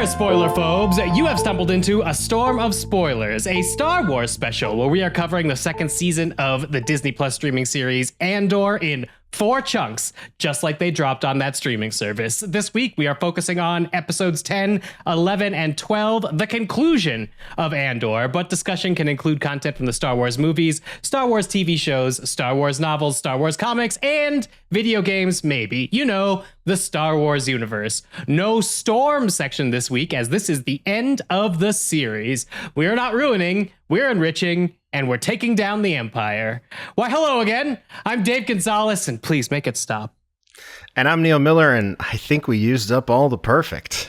spoiler phobes. You have stumbled into A Storm of Spoilers, a Star Wars special where we are covering the second season of the Disney Plus streaming series ANDOR in 4 chunks, just like they dropped on that streaming service. This week, we are focusing on episodes 10, 11, and 12, the conclusion of ANDOR, but discussion can include content from the Star Wars movies, Star Wars TV shows, Star Wars novels, Star Wars comics, and video games, maybe. You know, the Star Wars universe. No Storm section this week, as this is the end of the series. We are not ruining, we're enriching, and we're taking down the Empire. Why, hello again. I'm Dave Gonzalez, and please make it stop. And I'm Neil Miller, and I think we used up all the perfect.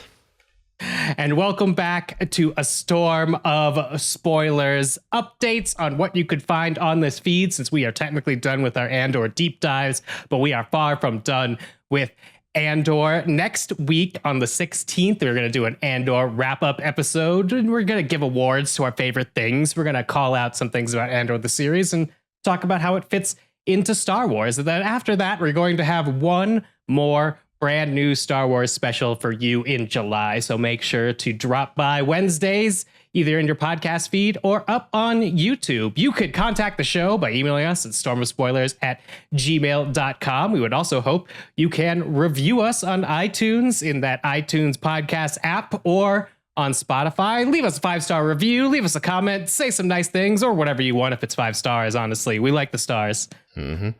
And welcome back to A Storm of Spoilers. Updates on what you could find on this feed, since we are technically done with our Andor deep dives, but we are far from done with Andor. Next week on the 16th, we're going to do an Andor wrap-up episode, and we're going to give awards to our favorite things. We're going to call out some things about Andor the series and talk about how it fits into Star Wars. And then after that, we're going to have one more brand new Star Wars special for you in July. So make sure to drop by Wednesdays, either in your podcast feed or up on YouTube. You could contact the show by emailing us at stormofspoilers@gmail.com. We would also hope you can review us on iTunes in that iTunes podcast app or on Spotify. Leave us a 5-star review, leave us a comment, say some nice things or whatever you want if it's 5 stars, honestly. We like the stars. Mm-hmm.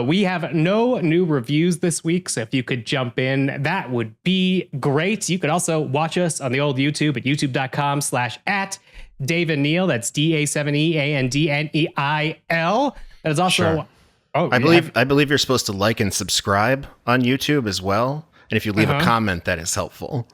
We have no new reviews this week, so if you could jump in, that would be great. You could also watch us on the old YouTube at youtube.com/@DaveandNeil. That's DaveAndNeil. That is also... Sure. I believe you're supposed to like and subscribe on YouTube as well. And if you leave a comment, that is helpful.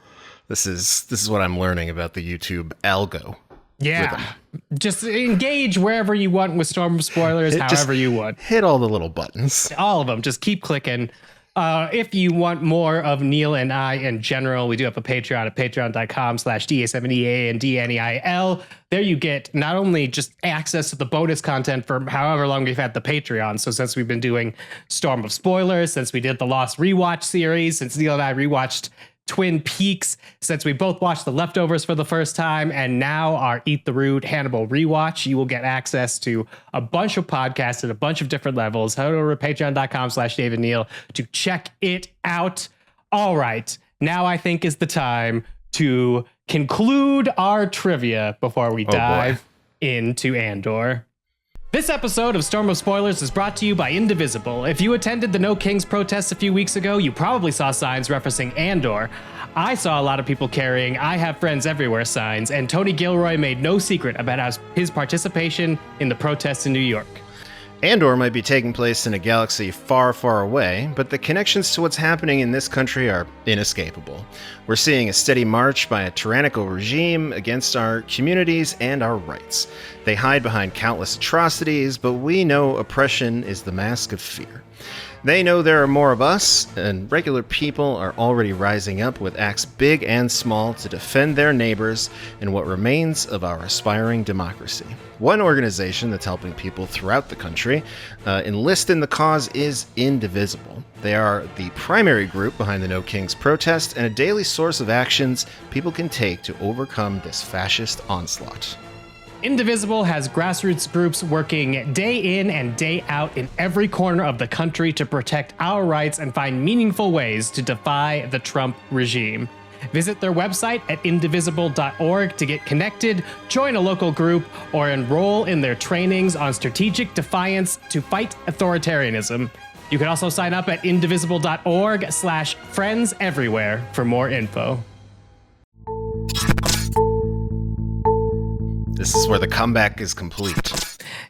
This is what I'm learning about the YouTube algo. Yeah, just engage wherever you want with Storm of Spoilers, however you want. Hit all the little buttons. All of them. Just keep clicking. If you want more of Neil and I in general, we do have a Patreon at patreon.com/DA7EA&DNEIL. There you get not only just access to the bonus content for however long we've had the Patreon. So since we've been doing Storm of Spoilers, since we did the Lost Rewatch series, since Neil and I rewatched Twin Peaks, since we both watched The Leftovers for the first time, and now our Eat the Root Hannibal rewatch, you will get access to a bunch of podcasts at a bunch of different levels. Head over to patreon.com/DaveandNeil to check it out. All right, now I think is the time to conclude our trivia before we dive into Andor. This episode of Storm of Spoilers is brought to you by Indivisible. If you attended the No Kings protests a few weeks ago, you probably saw signs referencing Andor. I saw a lot of people carrying I Have Friends Everywhere signs, and Tony Gilroy made no secret about his participation in the protests in New York. Andor might be taking place in a galaxy far, far away, but the connections to what's happening in this country are inescapable. We're seeing a steady march by a tyrannical regime against our communities and our rights. They hide behind countless atrocities, but we know oppression is the mask of fear. They know there are more of us, and regular people are already rising up with acts big and small to defend their neighbors and what remains of our aspiring democracy. One organization that's helping people throughout the country enlist in the cause is Indivisible. They are the primary group behind the No Kings protest and a daily source of actions people can take to overcome this fascist onslaught. Indivisible has grassroots groups working day in and day out in every corner of the country to protect our rights and find meaningful ways to defy the Trump regime. Visit their website at indivisible.org to get connected, join a local group, or enroll in their trainings on strategic defiance to fight authoritarianism. You can also sign up at indivisible.org/friends everywhere for more info. This is where the comeback is complete.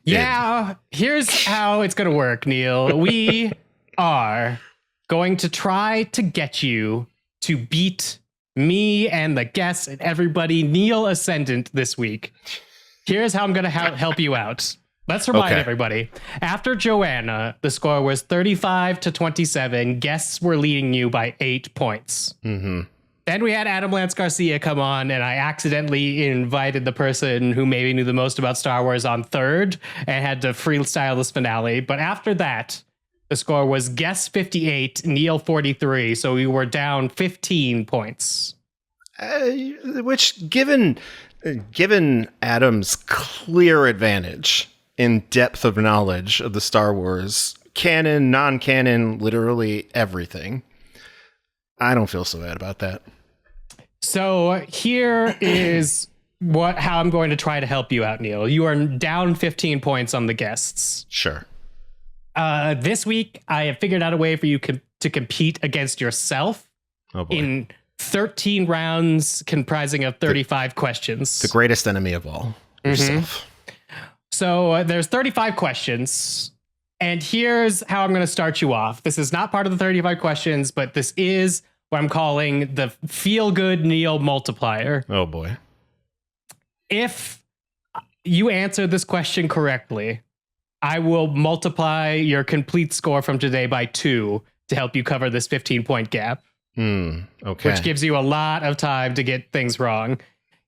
Yeah, here's how it's going to work, Neil. We are going to try to get you to beat me and the guests and everybody Neil Ascendant this week. Here's how I'm going to help you out. Let's remind everybody. After Joanna, the score was 35-27. Guests were leading you by 8 points. Mm-hmm. Then we had Adam Lance Garcia come on, and I accidentally invited the person who maybe knew the most about Star Wars on third and had to freestyle this finale. But after that, the score was Guess 58, Neil 43. So we were down 15 points. Which, given Adam's clear advantage in depth of knowledge of the Star Wars canon, non-canon, literally everything, I don't feel so bad about that. So here is how I'm going to try to help you out, Neil. You are down 15 points on the guests. Sure. This week, I have figured out a way for you to compete against yourself in 13 rounds comprising of 35 questions. The greatest enemy of all, yourself. So there's 35 questions. And here's how I'm going to start you off. This is not part of the 35 questions, but this is what I'm calling the Feel Good Neil multiplier. Oh, boy. If you answer this question correctly, I will multiply your complete score from today by 2 to help you cover this 15-point gap. Okay. Which gives you a lot of time to get things wrong.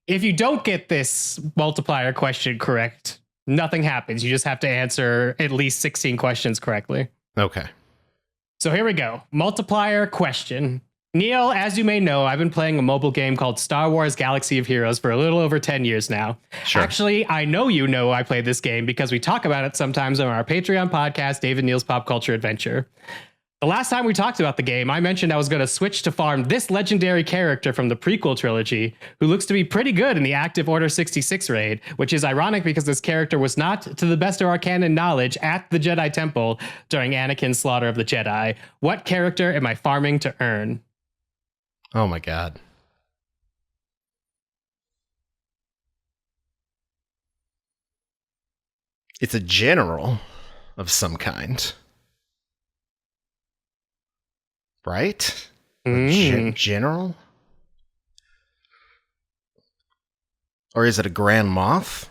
If you don't get this multiplier question correct, nothing happens. You just have to answer at least 16 questions correctly. Okay. So here we go. Multiplier question. Neil, as you may know, I've been playing a mobile game called Star Wars Galaxy of Heroes for a little over 10 years now. Sure. Actually, I know I played this game because we talk about it sometimes on our Patreon podcast, Dave and Neil's Pop Culture Adventure. The last time we talked about the game, I mentioned I was going to switch to farm this legendary character from the prequel trilogy, who looks to be pretty good in the active Order 66 raid, which is ironic because this character was not, to the best of our canon knowledge, at the Jedi Temple during Anakin's slaughter of the Jedi. What character am I farming to earn? Oh my God. It's a general of some kind. Right? General? Or is it a Grand Moff?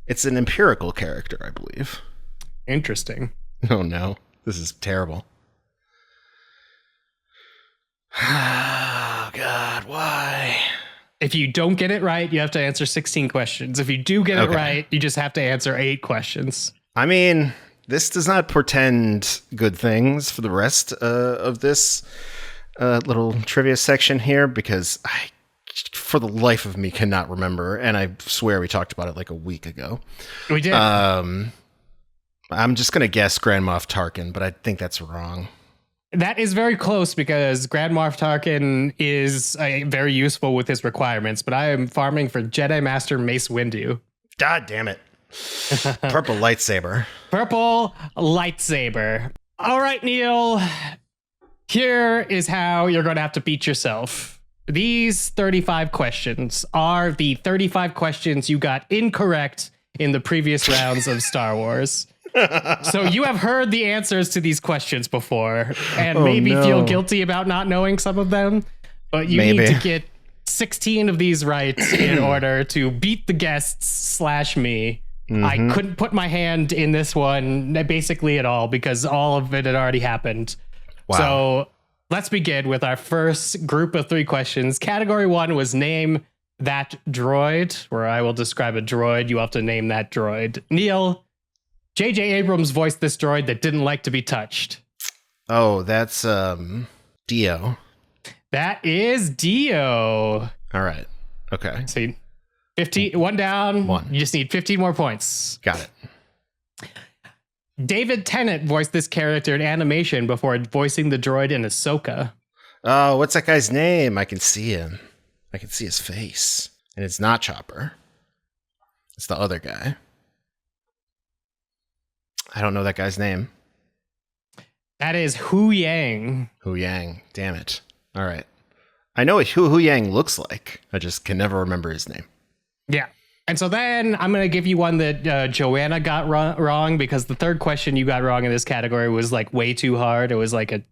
It's an empirical character, I believe. Interesting. Oh no, this is terrible. Oh God, why? If you don't get it right, you have to answer 16 questions. If you do get it right, you just have to answer 8 questions. I mean, this does not portend good things for the rest of this little trivia section here, because I, for the life of me, cannot remember. And I swear we talked about it like a week ago. We did. I'm just going to guess Grand Moff Tarkin, but I think that's wrong. That is very close because Grand Moff Tarkin is very useful with his requirements, but I am farming for Jedi Master Mace Windu. God damn it. Purple lightsaber. Purple lightsaber. All right, Neil. Here is how you're going to have to beat yourself. These 35 questions are the 35 questions you got incorrect in the previous rounds of Star Wars. So you have heard the answers to these questions before and maybe feel guilty about not knowing some of them, but you need to get 16 of these right in order to beat the guests / me. I couldn't put my hand in this one basically at all because all of it had already happened. Wow. So let's begin with our first group of 3 questions. Category 1 was name that droid, where I will describe a droid. You have to name that droid. Neil, J.J. Abrams voiced this droid that didn't like to be touched. Oh, that's Dio. That is Dio. All right. Okay. So 15, 1 down. 1. You just need 15 more points. Got it. David Tennant voiced this character in animation before voicing the droid in Ahsoka. Oh, what's that guy's name? I can see him. I can see his face. And it's not Chopper. It's the other guy. I don't know that guy's name. That is Hu Yang. Hu Yang. Damn it. All right. I know what Hu Yang looks like. I just can never remember his name. Yeah. And so then I'm going to give you one that Joanna got wrong because the third question you got wrong in this category was like way too hard. It was like a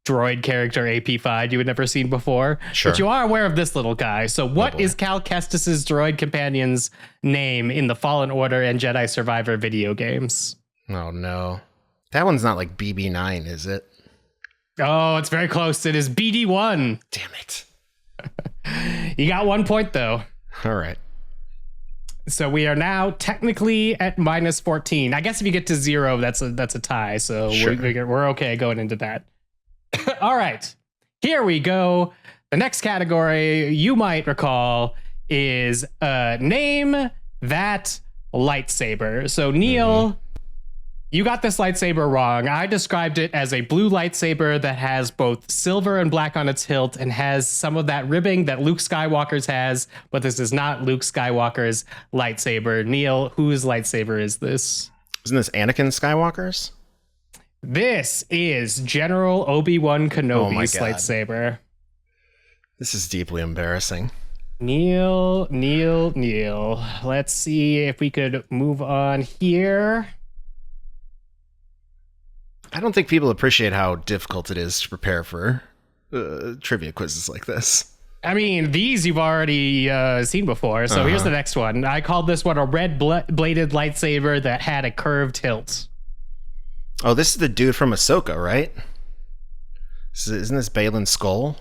droid character AP5 you had never seen before. Sure. But you are aware of this little guy. So what is Cal Kestis's droid companion's name in the Fallen Order and Jedi Survivor video games? Oh, no. That one's not like BB9, is it? Oh, it's very close. It is BD1. Damn it. You got 1 point, though. All right. So we are now technically at minus 14. I guess if you get to 0, that's a tie. So sure. we're okay going into that. All right. Here we go. The next category you might recall is name that lightsaber. So Neil, you got this lightsaber wrong. I described it as a blue lightsaber that has both silver and black on its hilt and has some of that ribbing that Luke Skywalker's has, but this is not Luke Skywalker's lightsaber. Neil, whose lightsaber is this? Isn't this Anakin Skywalker's? This is General Obi-Wan Kenobi's lightsaber. This is deeply embarrassing. Neil. Let's see if we could move on here. I don't think people appreciate how difficult it is to prepare for trivia quizzes like this. I mean, these you've already seen before. So here's the next one. I called this one a red-bladed lightsaber that had a curved hilt. Oh, this is the dude from Ahsoka, right? Isn't this Baylan Skoll?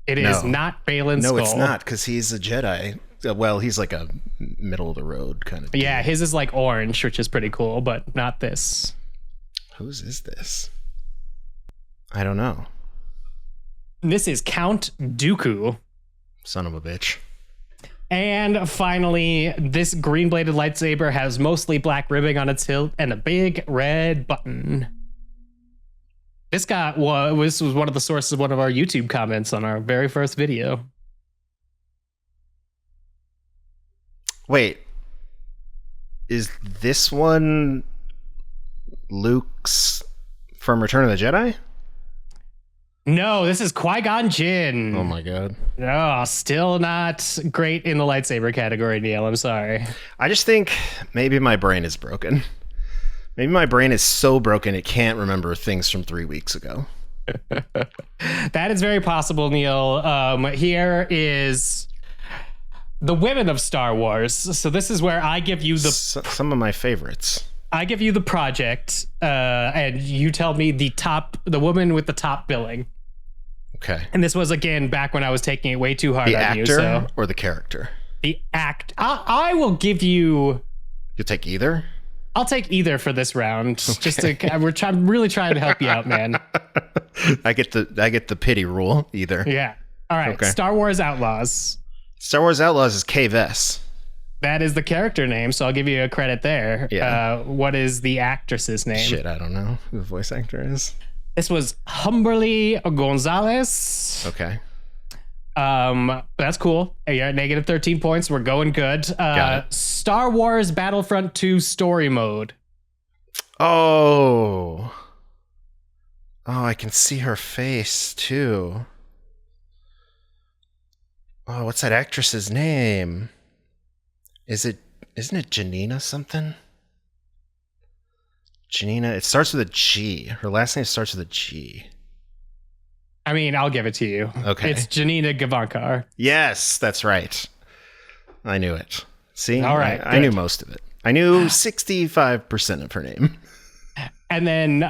It is not Baylan Skoll. No, it's not, because he's a Jedi. Well, he's like a middle-of-the-road kind of dude. Yeah, his is like orange, which is pretty cool, but not this. Whose is this? I don't know. This is Count Dooku. Son of a bitch. And finally, this green-bladed lightsaber has mostly black ribbing on its hilt and a big red button. This was one of the sources of one of our YouTube comments on our very first video. Wait. Is this one Luke's from Return of the Jedi? No, this is Qui-Gon Jinn. Oh my god. No, still not great in the lightsaber category, Neil. I'm sorry. I just think maybe my brain is broken. Maybe my brain is so broken it can't remember things from 3 weeks ago. That is very possible, Neil. Here is the women of Star Wars. So this is where I give you some of my favorites. I give you the project, and you tell me the woman with the top billing. Okay. And this was, again, back when I was taking it way too hard on you. The actor or the character? The act. I will give you... You'll take either? I'll take either for this round. Okay. Just I'm really trying to help you out, man. I get the pity rule, either. Yeah. All right. Okay. Star Wars Outlaws. Star Wars Outlaws is Kay Vess. That is the character name, so I'll give you a credit there. Yeah. What is the actress's name? Shit, I don't know who the voice actor is. This was Humberly Gonzalez. Okay. That's cool. You're at negative 13 points. We're going good. Got it. Star Wars Battlefront 2 story mode. Oh, I can see her face too. Oh, what's that actress's name? Isn't it Janina something? Janina, it starts with a G. Her last name starts with a G. I mean, I'll give it to you. Okay. It's Janina Gavankar. Yes, that's right. I knew it. See? All right. I knew most of it. I knew 65% of her name. And then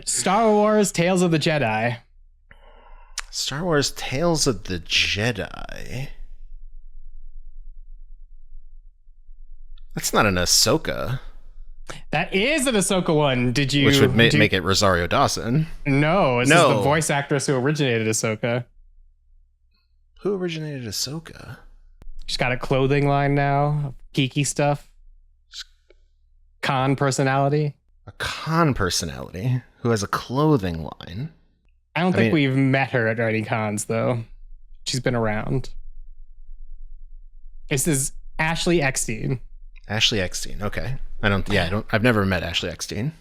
Star Wars Tales of the Jedi. Star Wars Tales of the Jedi. That's not an Ahsoka. That is an Ahsoka one. Did you? Which would make it Rosario Dawson. No, this is the voice actress who originated Ahsoka. Who originated Ahsoka? She's got a clothing line now. Geeky stuff. Con personality. A con personality who has a clothing line. I don't think we've met her at any cons, though. She's been around. This is Ashley Eckstein. Ashley Eckstein. Okay. I've never met Ashley Eckstein.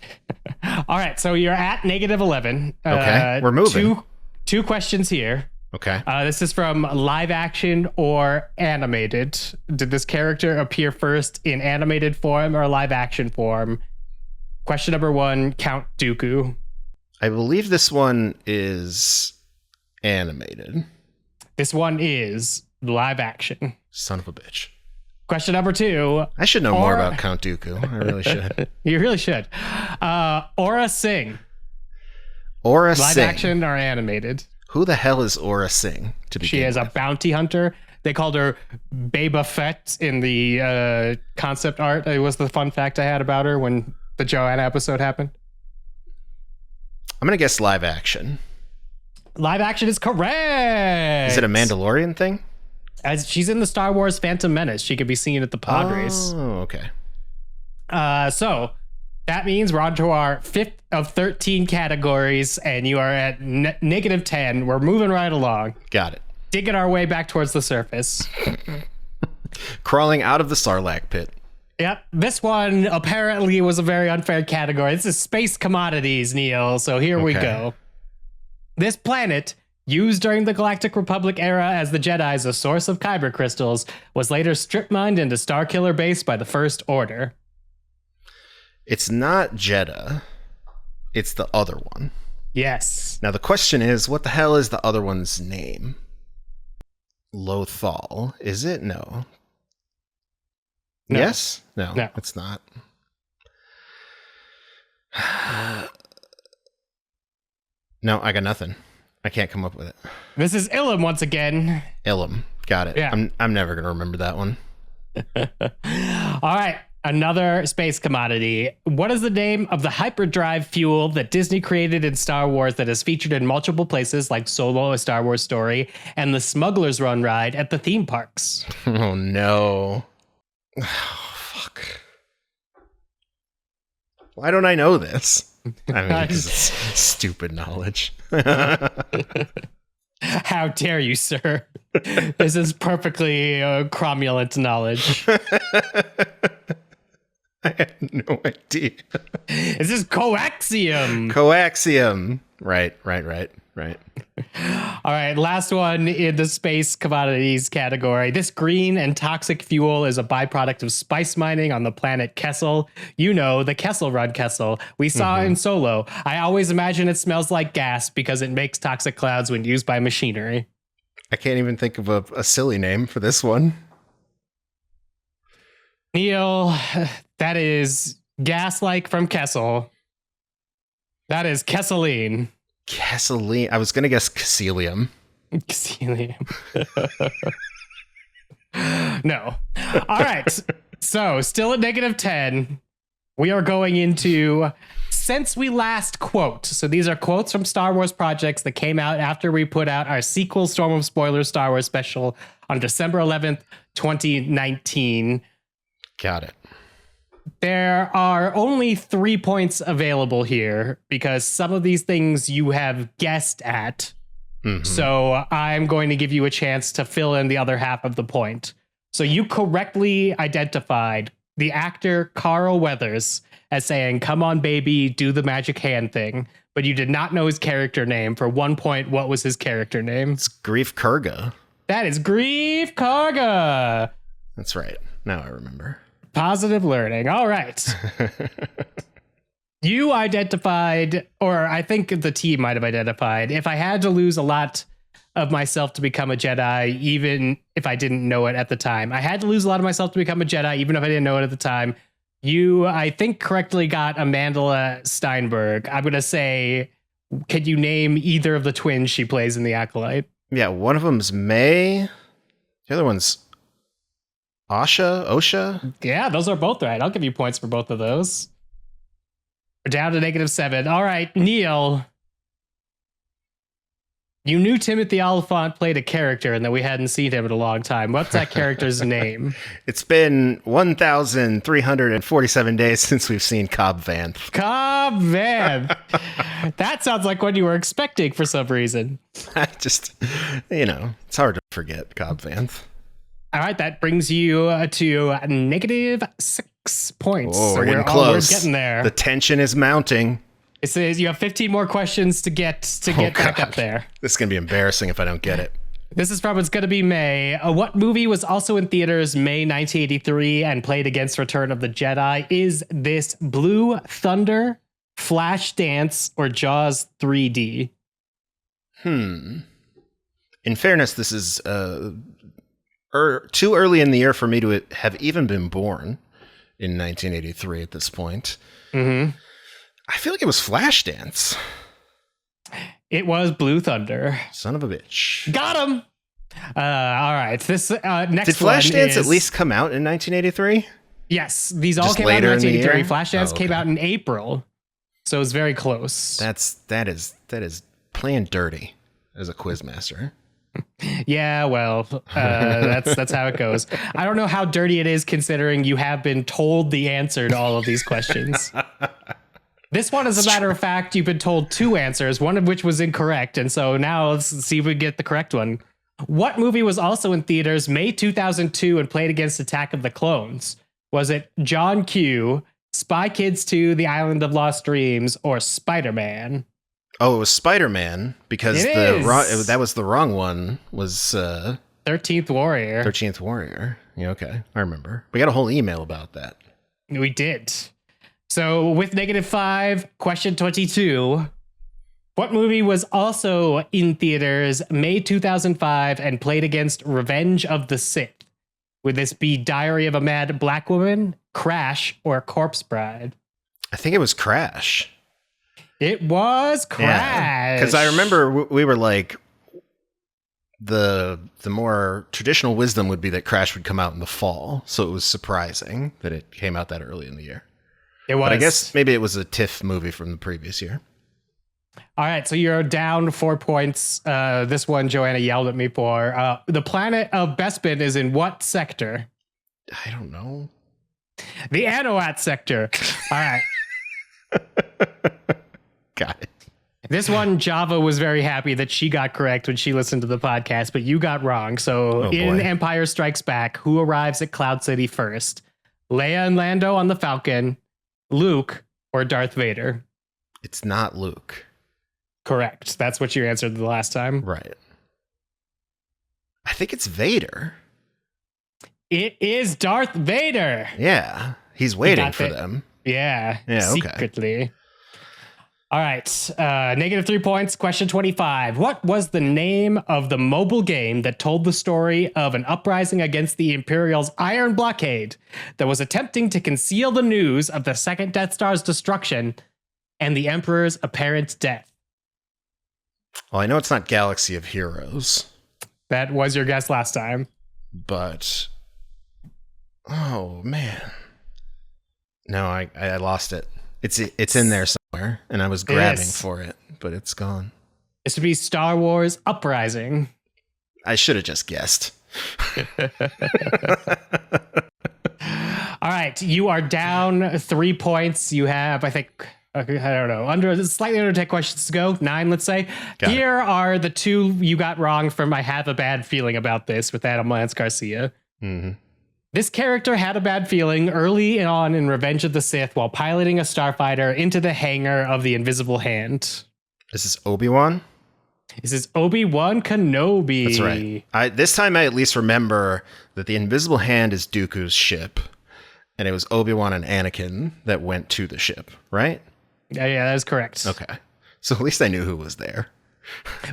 All right. So you're at negative 11. Okay. We're moving. Two questions here. Okay. This is from live action or animated. Did this character appear first in animated form or live action form? Question number 1, Count Dooku. I believe this one is animated. This one is live action. Son of a bitch. Question number 2. I should know more about Count Dooku. I really should. You really should. Aura Singh. Aura Live Singh. Action or animated? Who the hell is Aura Singh? She is a bounty hunter. They called her Boba Fett in the concept art. It was the fun fact I had about her when the Joanna episode happened. I'm going to guess live action. Live action is correct. Is it a Mandalorian thing? As she's in the Star Wars Phantom Menace, she could be seen at the pod race. Oh, okay. So that means we're on to our 5th of 13 categories, and you are at negative 10. We're moving right along. Got it. Digging our way back towards the surface. Crawling out of the Sarlacc pit. Yep. This one apparently was a very unfair category. This is space commodities, Neil. So here we go. This planet, used during the Galactic Republic era as the Jedi as a source of kyber crystals, was later strip-mined into Starkiller Base by the First Order. It's not Jeddah. It's the other one. Yes. Now the question is, what the hell is the other one's name? Lothal. Is it? No. Yes? No, it's not. No, I got nothing. I can't come up with it. This is Ilum once again. Ilum. Got it. Yeah. I'm never going to remember that one. All right. Another space commodity. What is the name of the hyperdrive fuel that Disney created in Star Wars that is featured in multiple places like Solo, A Star Wars Story, and the Smuggler's Run ride at the theme parks? Oh, no. Oh, fuck. Why don't I know this? I mean, because it's stupid knowledge. How dare you, sir? This is perfectly cromulent knowledge. I have no idea. This is coaxium. Coaxium. Right. All right, last one in the space commodities category. This green and toxic fuel is a byproduct of spice mining on the planet Kessel. You know, the Kessel Run Kessel. We saw it in Solo. I always imagine it smells like gas because it makes toxic clouds when used by machinery. I can't even think of a silly name for this one. Neil, that is gas-like from Kessel. That is Kesseline. Gasoline. I was going to guess Caecilium. Caecilium. No. All right. So, still at negative 10. We are going into since we last quote. So, these are quotes from Star Wars projects that came out after we put out our sequel Storm of Spoilers Star Wars special on December 11th, 2019. Got it. There are only 3 points available here because some of these things you have guessed at. So I'm going to give you a chance to fill in the other half of the point. So you correctly identified the actor Carl Weathers as saying, "Come on, baby, do the magic hand thing." But you did not know his character name. For 1 point, what was his character name? It's Grief Karga. That is Grief Karga. That's right. Now I remember. Positive learning. All right. You identified, or I think the team might have identified, if I had to lose a lot of myself to become a Jedi, even if I didn't know it at the time. I had to lose a lot of myself to become a Jedi, even if I didn't know it at the time. You, I think, correctly got Amanda Steinberg. I'm going to say, could you name either of the twins she plays in The Acolyte? Yeah, one of them's May. The other one's Osha? Yeah, those are both right. I'll give you points for both of those. We're down to negative 7. All right, Neil. You knew Timothy Oliphant played a character and that we hadn't seen him in a long time. What's that character's name? It's been 1,347 days since we've seen Cobb Vanth. Cobb Vanth. That sounds like what you were expecting for some reason. I just, it's hard to forget Cobb Vanth. All right, that brings you to negative 6 points. Oh, we're getting close. We're getting there. The tension is mounting. It says you have 15 more questions to get back up there. This is going to be embarrassing if I don't get it. This is from It's Gonna Be May. What movie was also in theaters May 1983 and played against Return of the Jedi? Is this Blue Thunder, Flashdance, or Jaws 3D? In fairness, this is too early in the year for me to have even been born in 1983 at this point. I feel like it was Flashdance. It was Blue Thunder. Son of a bitch. Got him. All right. This next one Did Flashdance at least come out in 1983? Yes, these all Just came out in later in the 1983. year? Flashdance came out in April, so it's very close. That is playing dirty. as a quizmaster. Yeah, well, that's how it goes. I don't know how dirty it is considering you have been told the answer to all of these questions. This one, as a matter of fact, you've been told 2 answers, one of which was incorrect. And so now let's see if we get the correct one. What movie was also in theaters May 2002 and played against Attack of the Clones? Was it John Q, Spy Kids 2, The Island of Lost Dreams, or Spider-Man? Oh, it was Spider-Man because that was the wrong one. Was 13th Warrior. 13th Warrior. Yeah, okay. I remember. We got a whole email about that. We did. So with -5, question 22. What movie was also in theaters May 2005 and played against Revenge of the Sith? Would this be Diary of a Mad Black Woman, Crash, or Corpse Bride? I think it was Crash. It was Crash. Because I remember we were like, the more traditional wisdom would be that Crash would come out in the fall. So it was surprising that it came out that early in the year. It was. But I guess maybe it was a TIFF movie from the previous year. All right, so you're down 4 points. This one Joanna yelled at me for. The planet of Bespin is in what sector? I don't know. The Anahuac sector. All right. Got it. This one, Java was very happy that she got correct when she listened to the podcast, but you got wrong. So in Empire Strikes Back, who arrives at Cloud City first? Leia and Lando on the Falcon, Luke, or Darth Vader? It's not Luke. Correct. That's what you answered the last time. Right. I think it's Vader. It is Darth Vader. Yeah. He's waiting for them. Yeah. Yeah. Secretly. Okay. All right. -3 points. Question 25. What was the name of the mobile game that told the story of an uprising against the Imperial's iron blockade that was attempting to conceal the news of the second Death Star's destruction and the Emperor's apparent death? Well, I know it's not Galaxy of Heroes. That was your guess last time. But, oh, man. No, I lost it. It's in there somewhere, and I was grabbing for it, but it's gone. This would be Star Wars Uprising. I should have just guessed. All right, you are down 3 points. You have, I think, I don't know, slightly under 10 questions to go. 9, let's say. Here are the 2 you got wrong from I Have a Bad Feeling About This with Adam Lance Garcia. Mm-hmm. This character had a bad feeling early on in Revenge of the Sith while piloting a starfighter into the hangar of the Invisible Hand. This is Obi-Wan? This is Obi-Wan Kenobi. That's right. This time I at least remember that the Invisible Hand is Dooku's ship, and it was Obi-Wan and Anakin that went to the ship, right? Yeah, that is correct. Okay. So at least I knew who was there.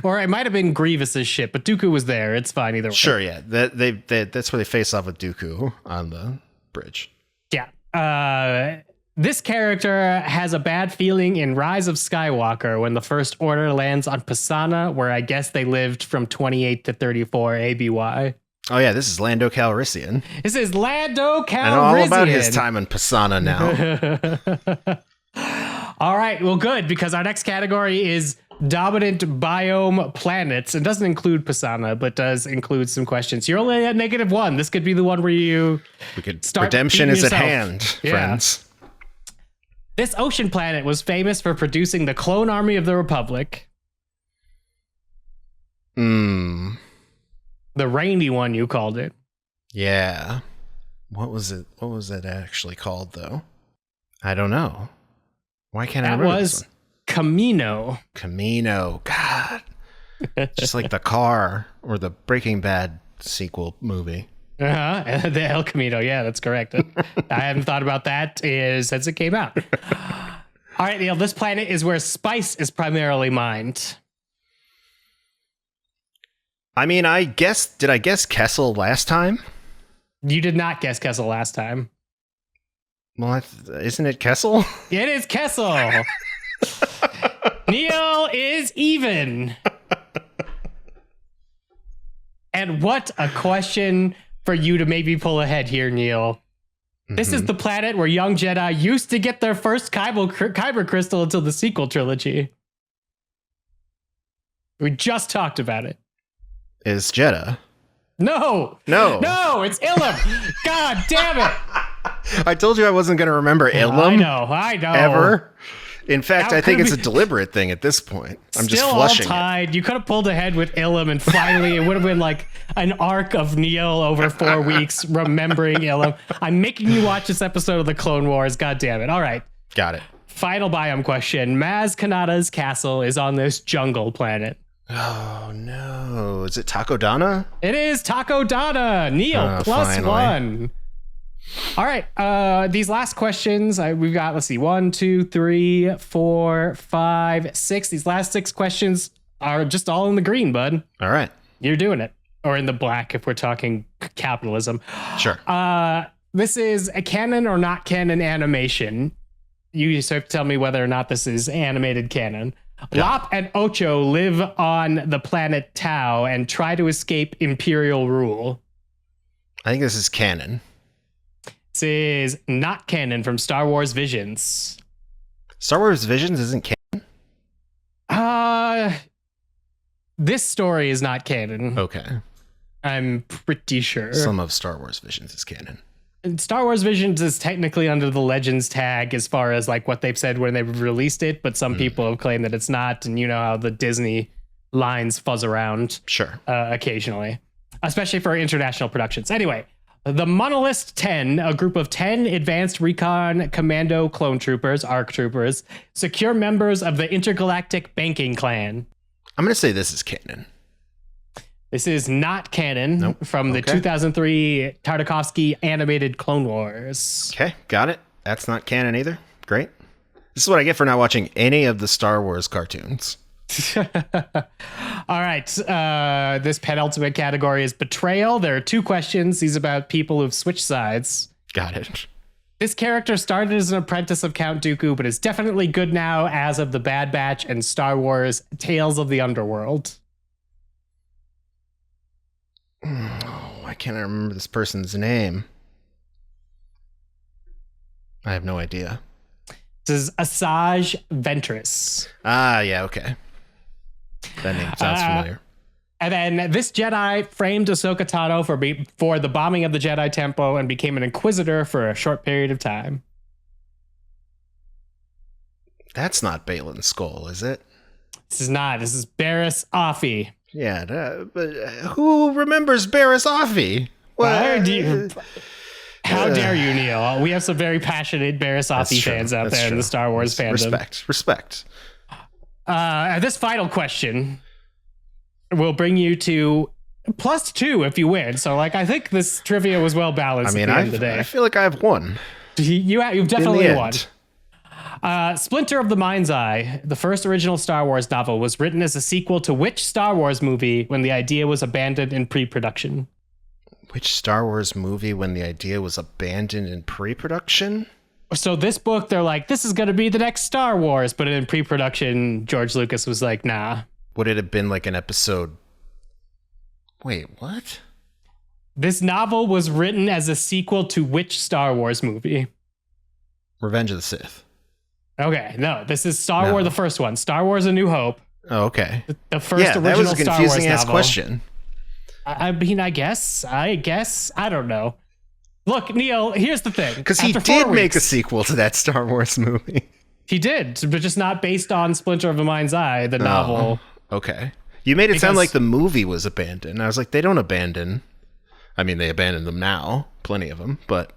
Or it might have been Grievous's ship, but Dooku was there. It's fine either way. Sure, yeah. That's where they face off with Dooku on the bridge. Yeah. This character has a bad feeling in Rise of Skywalker when the First Order lands on Pisana, where I guess they lived from 28 to 34 ABY. Oh, yeah, this is Lando Calrissian. This is Lando Calrissian. I know all about his time on Pisana now. All right, well, good, because our next category is dominant biome planets. It doesn't include Pisana, but does include some questions. You're only at -1. This could be the one where you start redemption is yourself. At hand, friends. This ocean planet was famous for producing the clone army of the Republic. The rainy one, you called it. Yeah. What was it? What was it actually called, though? I don't know. Why can't I remember this one? Camino. Camino. God. Just like the car or the Breaking Bad sequel movie. The El Camino. Yeah, that's correct. I haven't thought about that since it came out. All right, Neil, this planet is where spice is primarily mined. I mean, did I guess Kessel last time? You did not guess Kessel last time. Well, isn't it Kessel? It is Kessel. Neil is even. And what a question for you to maybe pull ahead here, Neil. This is the planet where young Jedi used to get their first Kyber crystal until the sequel trilogy. We just talked about it. Is Jeddah. No, it's Ilum. God damn it! I told you I wasn't going to remember Ilum. I know. Ever. In fact, How I think could it's a we- deliberate thing at this point. I'm just Still flushing all tied. You could have pulled ahead with Ilum, and finally it would have been like an arc of Neil over 4 weeks remembering Ilum. I'm making you watch this episode of the Clone Wars. God damn it! All right. Got it. Final biome question. Maz Kanata's castle is on this jungle planet. Oh, no. Is it Takodana? It is Takodana. Neil, +1. All right. These last questions, we've got, let's see, 1, 2, 3, 4, 5, 6. These last 6 questions are just all in the green, bud. All right. You're doing it. Or in the black if we're talking capitalism. Sure. This is a canon or not canon animation. You just have to tell me whether or not this is animated canon. Yeah. Lop and Ocho live on the planet Tau and try to escape Imperial rule. I think this is canon. This is not canon from Star Wars Visions. Star Wars Visions isn't canon? This story is not canon. Okay. I'm pretty sure. Some of Star Wars Visions is canon. And Star Wars Visions is technically under the Legends tag as far as like what they've said when they've released it, but some people have claimed that it's not, and you know how the Disney lines fuzz around Sure. occasionally, especially for international productions. Anyway, the Monolith 10, a group of 10 advanced recon commando clone troopers, ARC troopers, secure members of the Intergalactic Banking Clan. I'm going to say this is canon. This is not canon. Nope. From the Okay. 2003 Tartakovsky animated Clone Wars. Okay, got it. That's not canon either. Great. This is what I get for not watching any of the Star Wars cartoons. All right. This penultimate category is betrayal. There are 2 questions. These are about people who've switched sides. Got it. This character started as an apprentice of Count Dooku, but is definitely good now as of the Bad Batch and Star Wars Tales of the Underworld. Oh, why can't I remember this person's name? I have no idea. This is Asajj Ventress. Ah, yeah, okay. That name sounds familiar. And then this Jedi framed Ahsoka Tano for the bombing of the Jedi Temple and became an Inquisitor for a short period of time. That's not Baylan Skoll, is it? This is not. This is Barriss Offee. Yeah, but who remembers Barriss Offee? How dare you, Neil? We have some very passionate Barriss Offee fans out there in the Star Wars fandom. Respect. This final question will bring you to +2 if you win. So, like, I think this trivia was well balanced. I mean, at the end of the day. I feel like I've won. You've definitely In the won. end. Splinter of the Mind's Eye, the first original Star Wars novel, was written as a sequel to which Star Wars movie when the idea was abandoned in pre-production? Which Star Wars movie when the idea was abandoned in pre-production? So this book, they're like, this is going to be the next Star Wars. But in pre-production, George Lucas was like, nah. Would it have been like an episode? Wait, what? This novel was written as a sequel to which Star Wars movie? Revenge of the Sith. Okay, no, this is Star Wars, the first one. Star Wars: A New Hope. Oh, okay. The first Yeah, original that was a Star Wars confusing ass novel. question. I mean, I guess. I don't know. Look, Neil, here's the thing. Because he After did 4 make a weeks, sequel to that Star Wars movie. He did, but just not based on Splinter of the Mind's Eye, the novel. Okay. You made it sound Because- like the movie was abandoned. I was like, they don't abandon. I mean, they abandon them now. Plenty of them, but...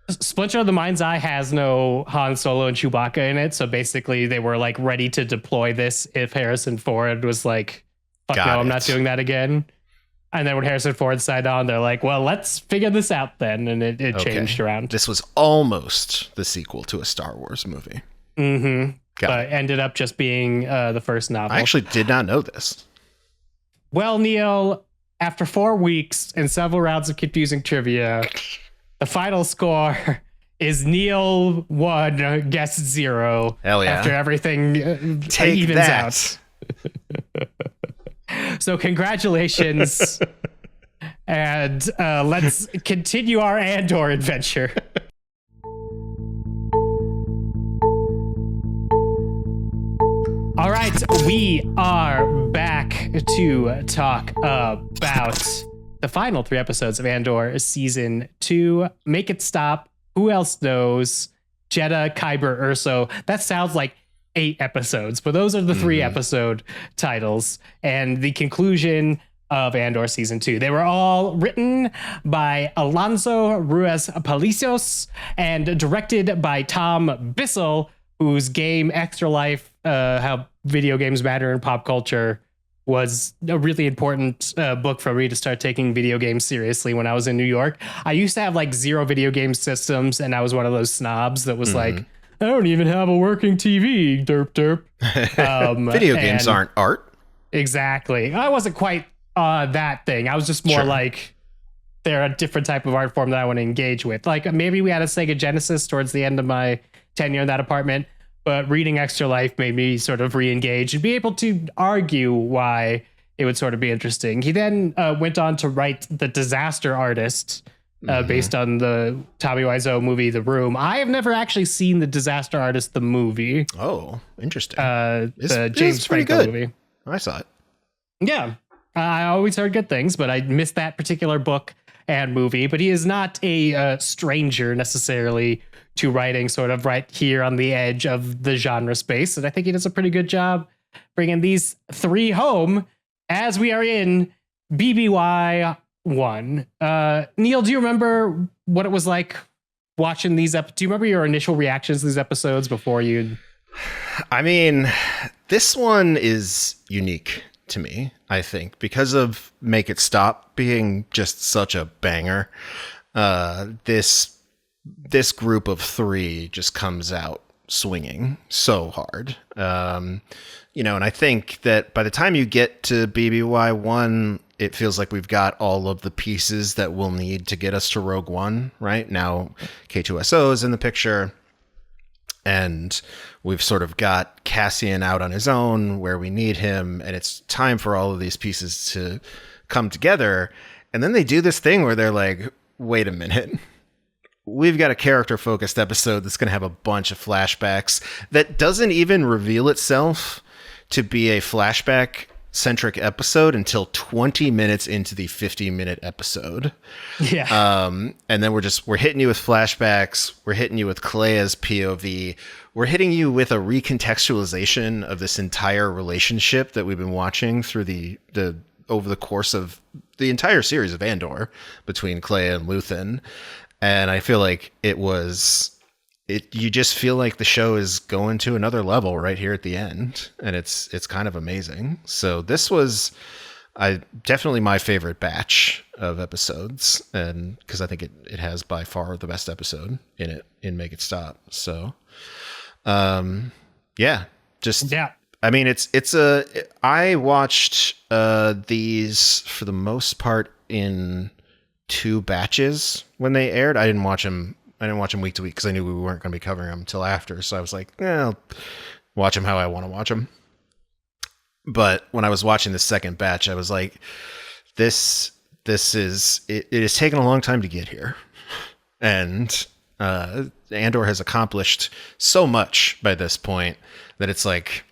Splinter of the Mind's Eye has no Han Solo and Chewbacca in it, so basically they were like ready to deploy this if Harrison Ford was like, fuck Got no, I'm it. not doing that again. And then when Harrison Ford signed on, they're like, well, let's figure this out then. And it Okay. changed around. This was almost the sequel to a Star Wars movie. Mm-hmm. Got But it. ended up just being the first novel. I actually did not know this. Well, Neil, after 4 weeks and several rounds of confusing trivia, the final score is Neil 1, guess 0. Hell yeah. After everything Take evens that. out. So congratulations. And let's continue our Andor adventure. All right, right, we are back to talk about the final 3 episodes of Andor season 2. Make It Stop. Who Else Knows? Jedha, Kyber, Urso. That sounds like 8 episodes, but those are the 3 episode titles and the conclusion of Andor season 2. They were all written by Alonso Ruiz Palacios and directed by Tom Bissell, whose game Extra Life, How Video Games Matter in Pop Culture, was a really important book for me to start taking video games seriously when I was in New York. I used to have like 0 video game systems, and I was one of those snobs that was like, I don't even have a working TV, derp derp. Video games aren't art. Exactly. I wasn't quite that thing. I was just more like, they're a different type of art form that I want to engage with. Like maybe we had a Sega Genesis towards the end of my tenure in that apartment, but reading Extra Life made me sort of re-engage and be able to argue why it would sort of be interesting. He then went on to write The Disaster Artist, based on the Tommy Wiseau movie The Room. I have never actually seen The Disaster Artist, the movie. Oh, interesting. The James Franco movie. I saw it. Yeah. I always heard good things, but I missed that particular book and movie. But he is not a stranger necessarily to writing sort of right here on the edge of the genre space. And I think he does a pretty good job bringing these 3 home as we are in BBY 1. Neil, do you remember what it was like watching these do you remember your initial reactions to these episodes before you? I mean, this one is unique to me, I think, because of Make It Stop being just such a banger. This group of 3 just comes out swinging so hard. And I think that by the time you get to BBY 1, it feels like we've got all of the pieces that we'll need to get us to Rogue One. Right now, K2SO is in the picture, and we've sort of got Cassian out on his own where we need him, and it's time for all of these pieces to come together. And then they do this thing where they're like, wait a minute. We've got a character-focused episode that's going to have a bunch of flashbacks that doesn't even reveal itself to be a flashback-centric episode until 20 minutes into the 50-minute episode. Yeah. And then we're hitting you with flashbacks. We're hitting you with Kleia's POV. We're hitting you with a recontextualization of this entire relationship that we've been watching through the over the course of the entire series of Andor between Kleya and Luthan. And I feel like you just feel like the show is going to another level right here at the end. And it's kind of amazing. So this was definitely my favorite batch of episodes. And because I think it has by far the best episode in it, in Make It Stop. So, I mean, I watched these for the most part in 2 batches when they aired. I didn't watch them week to week because I knew we weren't going to be covering them until after. So I was like, I'll watch them how I want to watch them. But when I was watching the second batch, I was like, it has taken a long time to get here. And Andor has accomplished so much by this point that it's like,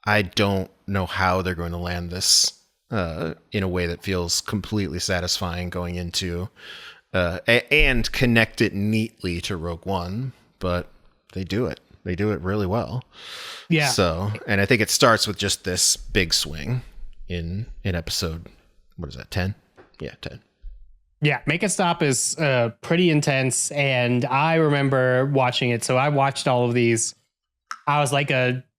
I don't know how they're going to land this in a way that feels completely satisfying going into and connect it neatly to Rogue One, but they do it really well. Yeah. So, and I think it starts with just this big swing in episode, what is that, 10? Yeah, 10. Yeah, Make It Stop is pretty intense, and I remember watching it. So I watched all of these. I was like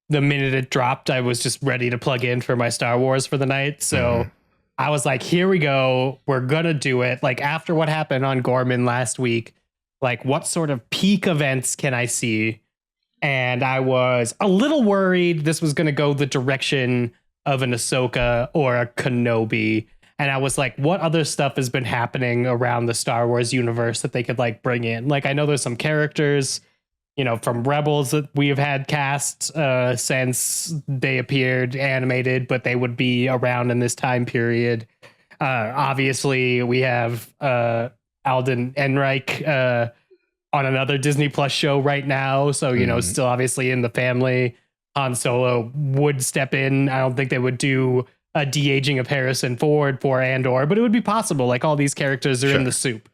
the minute it dropped, I was just ready to plug in for my Star Wars for the night. So I was like, here we go. We're going to do it. Like after what happened on Gorman last week, like what sort of peak events can I see? And I was a little worried this was going to go the direction of an Ahsoka or a Kenobi. And I was like, what other stuff has been happening around the Star Wars universe that they could like bring in? Like, I know there's some characters, from Rebels that we have had cast since they appeared animated, but they would be around in this time period. Obviously, we have Alden Ehrenreich on another Disney Plus show right now. So, still obviously in the family. Han Solo would step in. I don't think they would do a de-aging of Harrison Ford for Andor, but it would be possible. Like, all these characters are in the soup.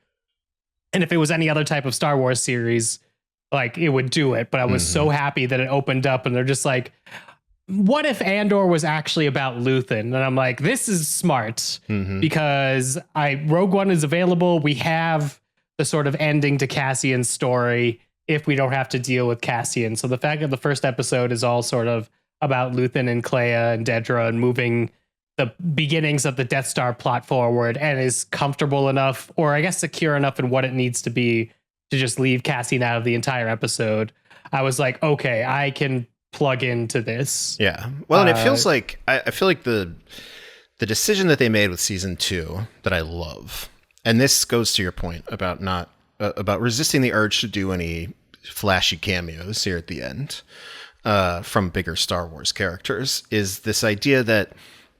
And if it was any other type of Star Wars series, like, it would do it. But I was so happy that it opened up and they're just like, what if Andor was actually about Luthen? And I'm like, this is smart because Rogue One is available. We have the sort of ending to Cassian's story if we don't have to deal with Cassian. So the fact that the first episode is all sort of about Luthen and Kleya and Dedra and moving the beginnings of the Death Star plot forward and is comfortable enough, or I guess secure enough in what it needs to be to just leave Cassian out of the entire episode, I was like, okay, I can plug into this. Yeah. Well, and it feels like, I feel like the decision that they made with season 2 that I love, and this goes to your point about not, about resisting the urge to do any flashy cameos here at the end from bigger Star Wars characters, is this idea that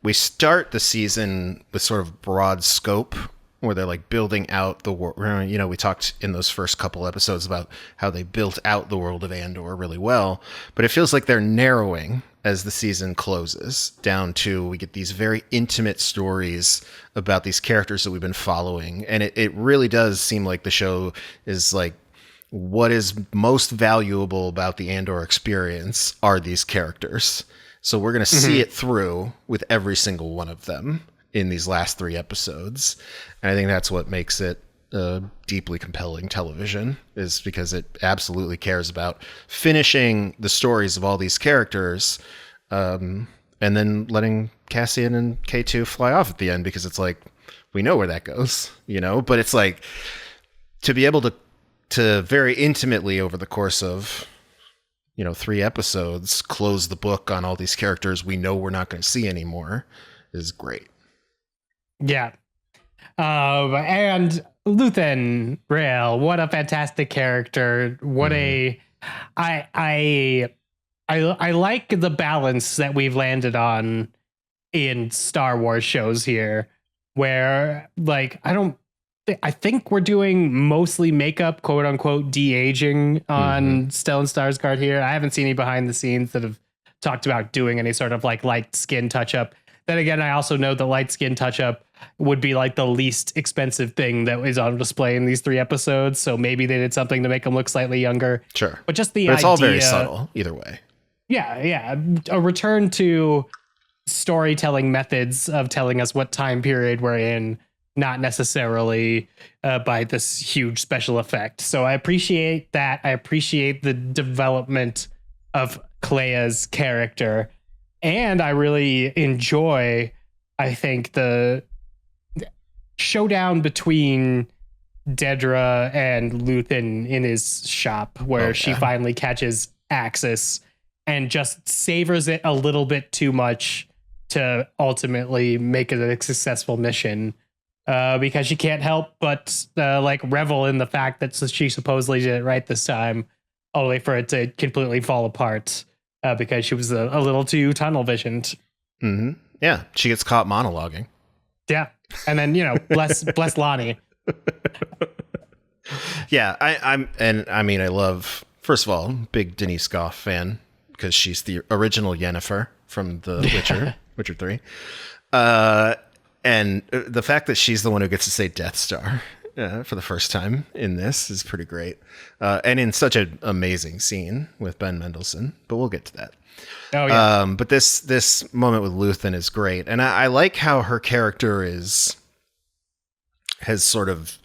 we start the season with sort of broad scope where they're like building out the world. You know, we talked in those first couple episodes about how they built out the world of Andor really well, but it feels like they're narrowing as the season closes down to, we get these very intimate stories about these characters that we've been following. And it really does seem like the show is like, what is most valuable about the Andor experience are these characters. So we're going to see it through with every single one of them in these last 3 episodes. And I think that's what makes it deeply compelling television, is because it absolutely cares about finishing the stories of all these characters and then letting Cassian and K2 fly off at the end, because it's like, we know where that goes, you know? But it's like, to be able to very intimately over the course of, 3 episodes, close the book on all these characters we know we're not going to see anymore is great. Yeah. And Luthen Rail, what a fantastic character. What I like the balance that we've landed on in Star Wars shows here, where like, I think we're doing mostly makeup, quote unquote, de-aging on Stellan Skarsgård here. I haven't seen any behind the scenes that have talked about doing any sort of like light skin touch up. Then again, I also know the light skin touch up would be like the least expensive thing that is on display in these 3 episodes. So maybe they did something to make him look slightly younger. Sure. But just the idea, it's all very subtle either way. Yeah. A return to storytelling methods of telling us what time period we're in, not necessarily by this huge special effect. So I appreciate that. I appreciate the development of Kleya's character. And I really enjoy, I think, the showdown between Dedra and Luthen in his shop, where she finally catches Axis and just savors it a little bit too much to ultimately make it a successful mission. Because she can't help but like revel in the fact that she supposedly did it right this time, only for it to completely fall apart because she was a little too tunnel visioned. Yeah, she gets caught monologuing. Yeah, and then bless Lonnie. Yeah, I love, first of all, big Denise Goff fan, because she's the original Yennefer from The Witcher 3. And the fact that she's the one who gets to say Death Star for the first time in this is pretty great. And in such an amazing scene with Ben Mendelsohn, but we'll get to that. Oh, yeah. But this moment with Luthen is great. And I like how her character has sort of,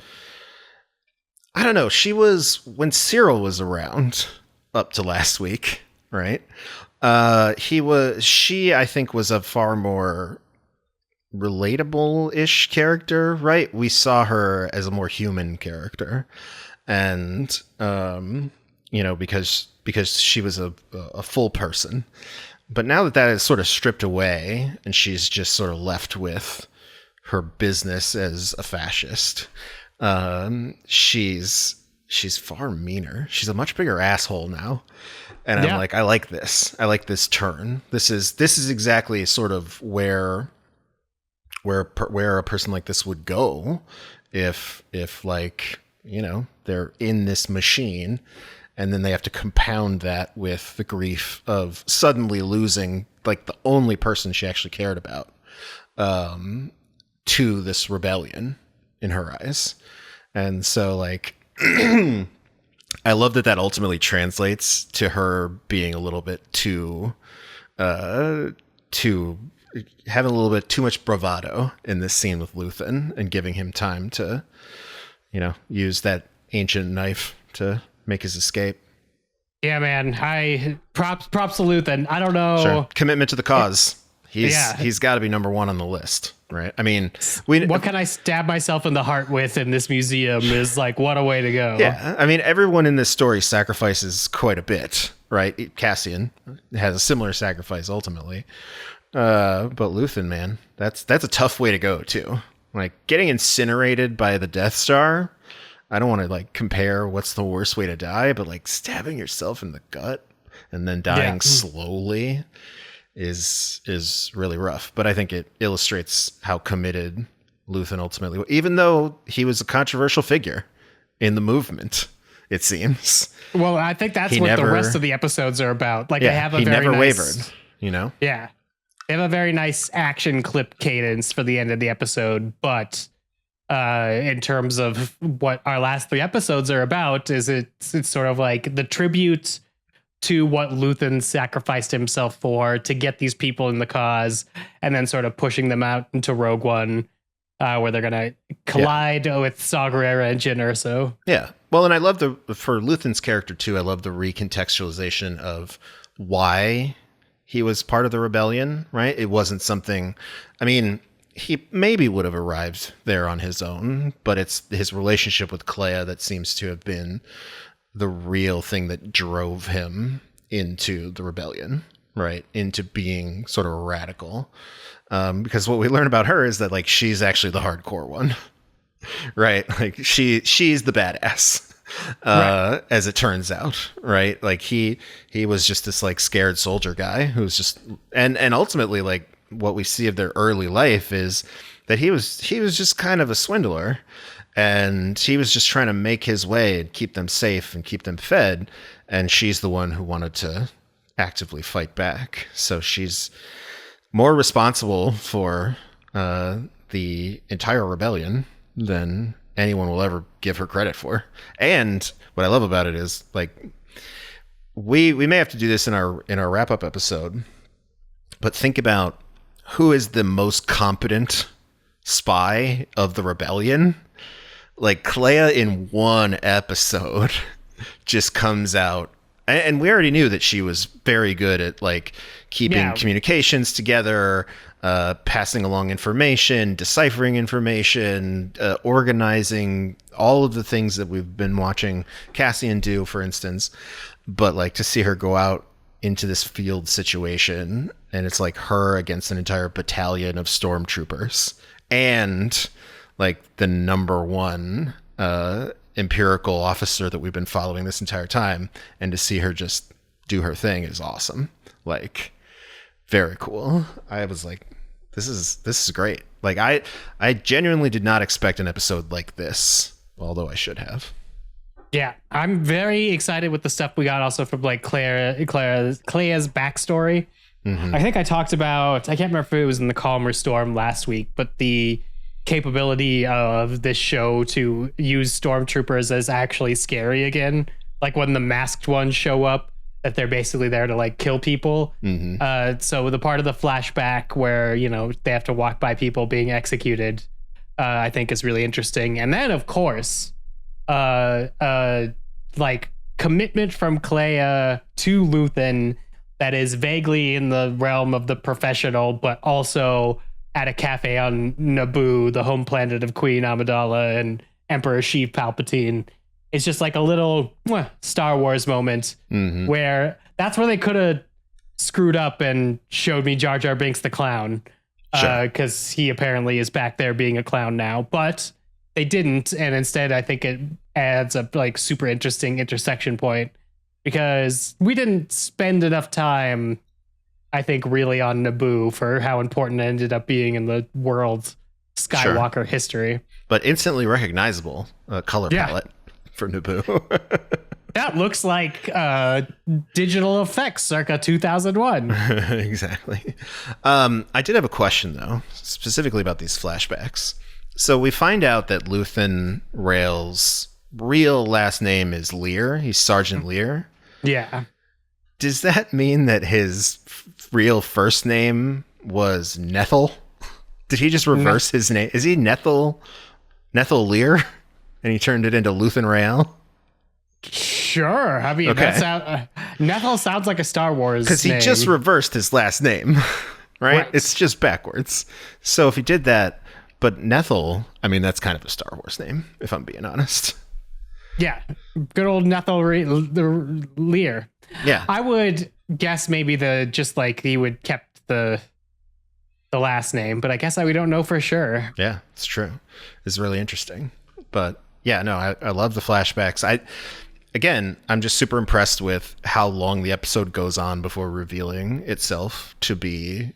I don't know, she was, when Cyril was around up to last week, right? She, I think, was a far more relatable-ish character, right? We saw her as a more human character, and because she was a full person. But now that is sort of stripped away, and she's just sort of left with her business as a fascist, she's far meaner. She's a much bigger asshole now. And I'm like, I like this. I like this turn. This is exactly sort of where a person like this would go if like, they're in this machine and then they have to compound that with the grief of suddenly losing like the only person she actually cared about to this rebellion in her eyes. And so like I love that ultimately translates to her being a little bit too having a little bit too much bravado in this scene with Luthan and giving him time to, use that ancient knife to make his escape. Yeah, man. Props to Luthan. I don't know. Sure. Commitment to the cause. He's got to be number one on the list, right? I mean, what can I stab myself in the heart with in this museum is like, what a way to go. Yeah. I mean, everyone in this story sacrifices quite a bit, right? Cassian has a similar sacrifice ultimately. But Luthan, man, that's a tough way to go too. Like getting incinerated by the Death Star. I don't want to like compare what's the worst way to die, but like stabbing yourself in the gut and then dying slowly is really rough. But I think it illustrates how committed Luthan ultimately, even though he was a controversial figure in the movement, it seems. Well, I think that's the rest of the episodes are about. Like, they have a he very never nice, wavered, Yeah. They have a very nice action clip cadence for the end of the episode, but in terms of what our last 3 episodes are about, it's sort of like the tribute to what Luthan sacrificed himself for to get these people in the cause, and then sort of pushing them out into Rogue One, where they're gonna collide with Saw Gerrera and Jyn Erso. Yeah, well, and I love for Luthan's character too. I love the recontextualization of why he was part of the rebellion. Right, it wasn't something. I mean, he maybe would have arrived there on his own, but it's his relationship with Kleya that seems to have been the real thing that drove him into the rebellion, right? Into being sort of a radical. Because what we learn about her is that like she's actually the hardcore one, right? Like she's the badass, right. As it turns out, right? Like he was just this like scared soldier guy who's just and ultimately like what we see of their early life is that he was just kind of a swindler. And he was just trying to make his way and keep them safe and keep them fed. And she's the one who wanted to actively fight back. So she's more responsible for the entire rebellion than anyone will ever give her credit for. And what I love about it is like we may have to do this in our wrap-up episode, but think about who is the most competent spy of the rebellion. Like Kleya in one episode just comes out, and we already knew that she was very good at like keeping communications together, passing along information, deciphering information, organizing all of the things that we've been watching Cassian do, for instance. But like to see her go out into this field situation, and it's like her against an entire battalion of stormtroopers, and like the number one empirical officer that we've been following this entire time, and to see her just do her thing is awesome. Like very cool. I was like, this is great. Like I genuinely did not expect an episode like this, although I should have. Yeah, I'm very excited with the stuff we got also from like Kleya's backstory. Mm-hmm. I think I talked about, I can't remember if it was in the Calmer Storm last week, but the capability of this show to use stormtroopers as actually scary again. Like when the masked ones show up, that they're basically there to like kill people. Mm-hmm. So the part of the flashback where, they have to walk by people being executed, I think is really interesting. And then of course, like commitment from Kleya to Luthan that is vaguely in the realm of the professional, but also at a cafe on Naboo, the home planet of Queen Amidala and Emperor Sheev Palpatine. It's just like a little Star Wars moment where that's where they could have screwed up and showed me Jar Jar Binks the clown, because he apparently is back there being a clown now, but they didn't. And instead, I think it adds a like super interesting intersection point, because we didn't spend enough time, I think, really on Naboo for how important it ended up being in the world's Skywalker history. But instantly recognizable color palette for Naboo. That looks like digital effects circa 2001. Exactly. I did have a question, though, specifically about these flashbacks. So we find out that Luthan Rail's real last name is Lear. He's Sergeant Lear. Yeah. Does that mean that his real first name was Nethel? Did he just reverse his name? Is he Nethel Lear? And he turned it into Luthan Rail? Sure. I mean, Okay. Nethel sounds like a Star Wars Because he name. just reversed his last name, right? It's just backwards. So if he did that, but Nethel, I mean, that's kind of a Star Wars name, if I'm being honest. Yeah. Good old Nethel Lear. Yeah. I would guess maybe he would kept the last name, but I guess we don't know for sure. Yeah, it's true. It's really interesting. But yeah, no, I love the flashbacks. I'm just super impressed with how long the episode goes on before revealing itself to be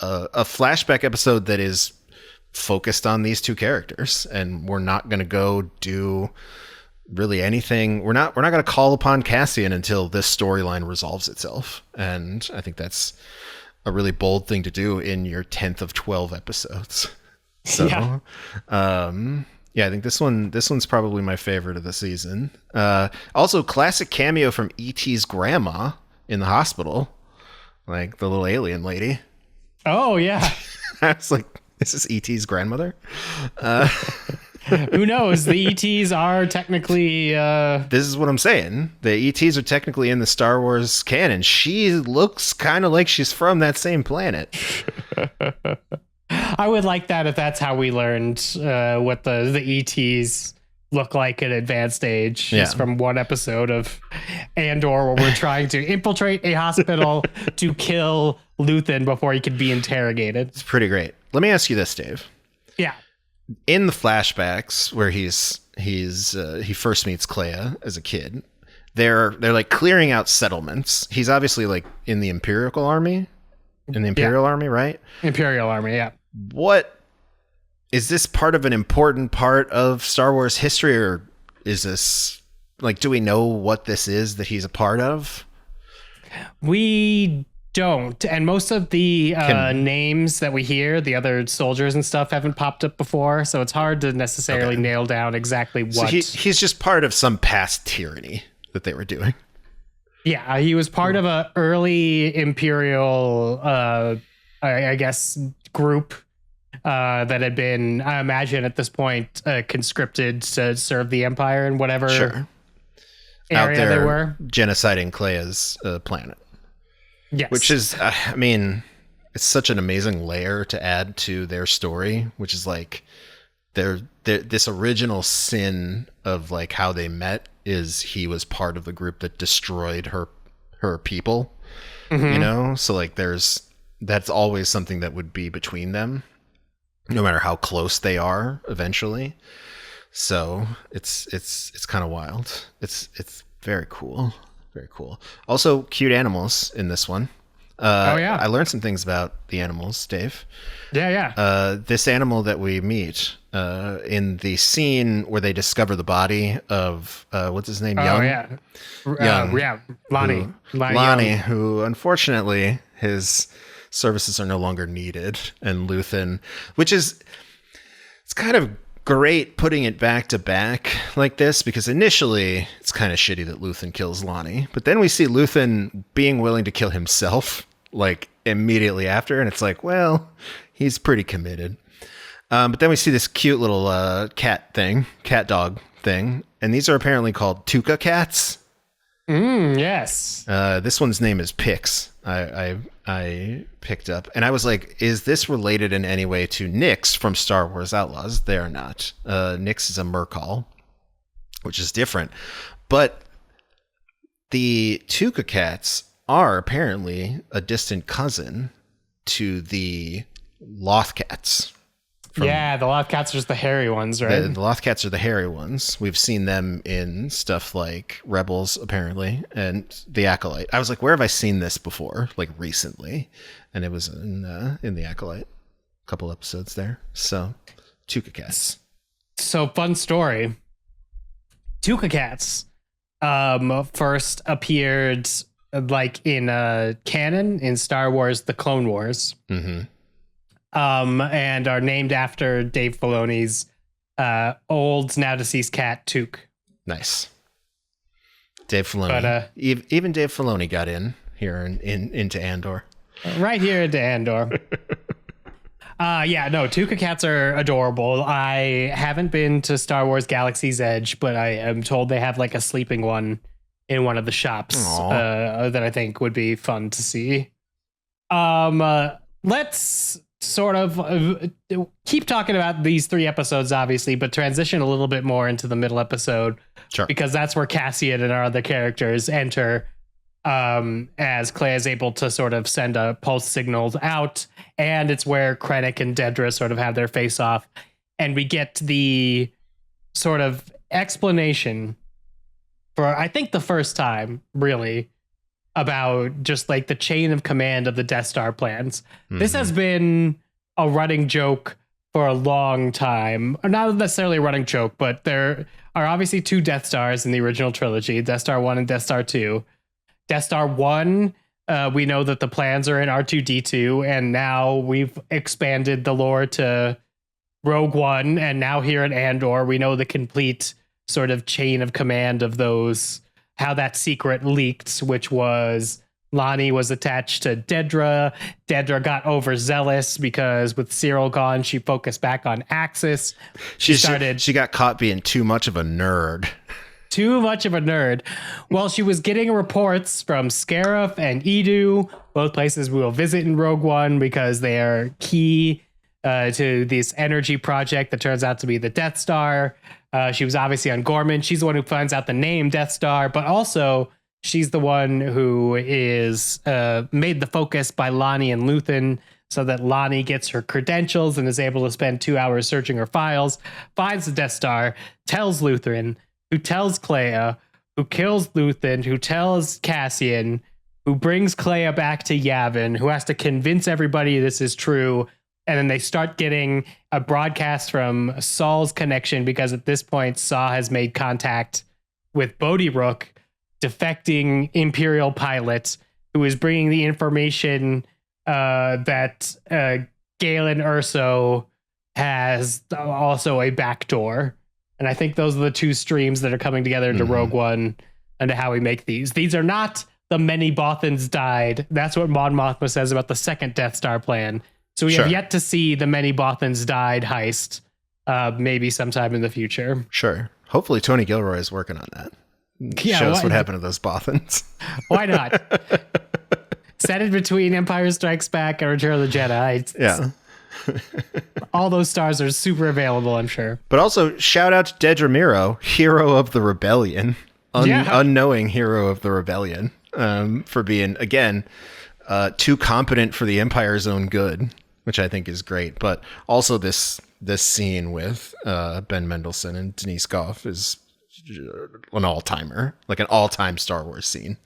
a flashback episode that is focused on these two characters. And we're not going to go do really anything. We're not going to call upon Cassian until this storyline resolves itself. And I think that's a really bold thing to do in your 10th of 12 episodes. So, yeah, I think this one's probably my favorite of the season. Also, classic cameo from E.T.'s grandma in the hospital, like the little alien lady. Oh yeah. I was like, is this E.T.'s grandmother? Who knows? The ETs are technically. This is what I'm saying. The ETs are technically in the Star Wars canon. She looks kind of like she's from that same planet. I would like that if that's how we learned what the ETs look like at advanced age. Yeah. Is from one episode of Andor where we're trying to infiltrate a hospital to kill Luthan before he can be interrogated. It's pretty great. Let me ask you this, Dave. Yeah. In the flashbacks where he first meets Kleya as a kid, they're like clearing out settlements. He's obviously like in the Imperial Army, right? Imperial Army, yeah. What is this part of an important part of Star Wars history, or is this like, do we know what this is that he's a part of? We don't, and most of the names that we hear, the other soldiers and stuff, haven't popped up before, so it's hard to necessarily nail down exactly what. So he's just part of some past tyranny that they were doing. Yeah, he was part of a early Imperial, I guess, group that had been, I imagine at this point, conscripted to serve the Empire in whatever area out there they were. Genociding Kleya's planet. Yes. Which is, I mean, it's such an amazing layer to add to their story, which is like this original sin of like how they met is he was part of the group that destroyed her people, you know? So like that's always something that would be between them, no matter how close they are eventually. So it's kind of wild. It's very cool. Very cool. Also, cute animals in this one. I learned some things about the animals, Dave. Yeah. This animal that we meet in the scene where they discover the body of what's his name? Young. Yeah, Lonnie, who unfortunately his services are no longer needed, and Luthan, it's kind of great putting it back to back like this, because initially it's kind of shitty that Luthan kills Lonnie, but then we see Luthan being willing to kill himself like immediately after, and it's like, well, he's pretty committed. But then we see this cute little cat dog thing, and these are apparently called Tuca cats. Yes. This one's name is Pix. I picked up, and I was like, is this related in any way to Nyx from Star Wars Outlaws? They are not. Nyx is a Mercal, which is different. But the Tuca cats are apparently a distant cousin to the Loth cats. The Loth cats are just the hairy ones, right? The Loth cats are the hairy ones. We've seen them in stuff like Rebels, apparently, and The Acolyte. I was like, where have I seen this before? Like recently, and it was in The Acolyte, a couple episodes there. So, Tuca cats. So fun story. Tuca cats first appeared like in canon in Star Wars: The Clone Wars. Mm-hmm. And are named after Dave Filoni's old, now deceased cat, Took. Nice. Dave Filoni. But, even Dave Filoni got in here into Andor. Right here into Andor. Tuca cats are adorable. I haven't been to Star Wars Galaxy's Edge, but I am told they have like a sleeping one in one of the shops that I think would be fun to see. Let's sort of keep talking about these 3 episodes, obviously, but transition a little bit more into the middle episode. Sure. Because that's where Cassian and our other characters enter, as Kleya is able to sort of send a pulse signal out, and it's where Krennic and Dedra sort of have their face off, and we get the sort of explanation for, I think, the first time, really, about just like the chain of command of the Death Star plans. Mm-hmm. This has been a running joke for a long time. Not necessarily a running joke, but there are obviously 2 Death Stars in the original trilogy, Death Star 1 and Death Star 2. Death Star 1, we know that the plans are in R2-D2, and now we've expanded the lore to Rogue One, and now here in Andor, we know the complete sort of chain of command of those, how that secret leaked, which was Lonnie was attached to Dedra. Dedra got overzealous because with Cyril gone, she focused back on Axis. She got caught being too much of a nerd. Too much of a nerd. Well, she was getting reports from Scarif and Edu, both places we will visit in Rogue One because they are key to this energy project that turns out to be the Death Star. She was obviously on Gorman. She's the one who finds out the name Death Star, but also she's the one who is made the focus by Lonnie and Luthan so that Lonnie gets her credentials and is able to spend 2 hours searching her files, finds the Death Star, tells Luthan, who tells Kleya, who kills Luthan, who tells Cassian, who brings Kleya back to Yavin, who has to convince everybody this is true. And then they start getting a broadcast from Saul's connection because at this point, Saw has made contact with Bodhi Rook, defecting Imperial pilot, who is bringing the information that Galen Erso has also a backdoor. And I think those are the 2 streams that are coming together into Rogue One and how we make these. These are not the many Bothans died. That's what Mon Mothma says about the second Death Star plan. So we have yet to see the many Bothans died heist, maybe sometime in the future. Sure. Hopefully Tony Gilroy is working on that. Show us what happened to those Bothans. Why not? Set it between Empire Strikes Back and Return of the Jedi. Yeah. All those stars are super available, I'm sure. But also, shout out to Dedra Miro, hero of the rebellion. Unknowing hero of the rebellion. For being, again, too competent for the Empire's own good, which I think is great. But also this scene with Ben Mendelsohn and Denise Goff is an all-timer, like an all-time Star Wars scene,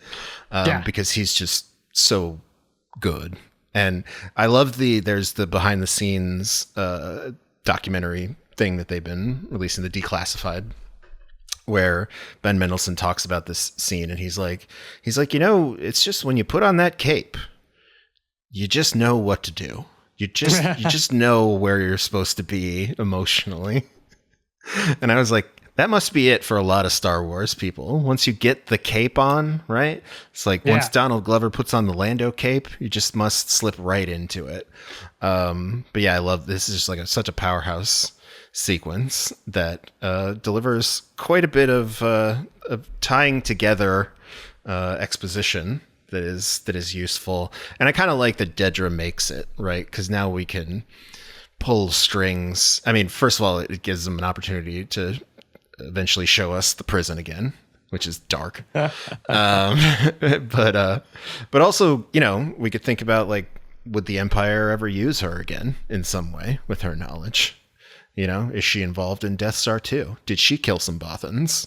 because he's just so good. And I love there's the behind the scenes documentary thing that they've been releasing, the Declassified, where Ben Mendelsohn talks about this scene, and he's like, it's just when you put on that cape, you just know what to do. You just know where you're supposed to be emotionally. And I was like, that must be it for a lot of Star Wars people. Once you get the cape on, right? It's like once Donald Glover puts on the Lando cape, you just must slip right into it. But yeah, I love this. Is just like such a powerhouse sequence that delivers quite a bit of tying together exposition that is useful. And I kind of like that Dedra makes it, right? Because now we can pull strings. I mean, first of all, it gives them an opportunity to eventually show us the prison again, which is dark. But also, we could think about, like, would the Empire ever use her again in some way with her knowledge? Is she involved in Death Star 2? Did she kill some Bothans?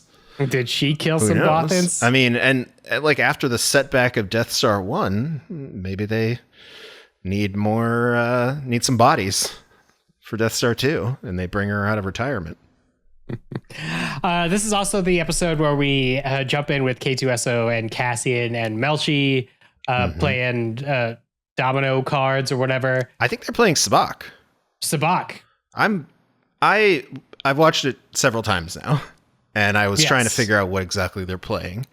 Did she kill some Bothans? I mean, and like after the setback of Death Star 1, maybe they need some bodies for Death Star 2, and they bring her out of retirement. This is also the episode where we jump in with K2SO and Cassian and Melchi playing domino cards or whatever. I think they're playing Sabacc. Sabacc. I've watched it several times now, and I was trying to figure out what exactly they're playing.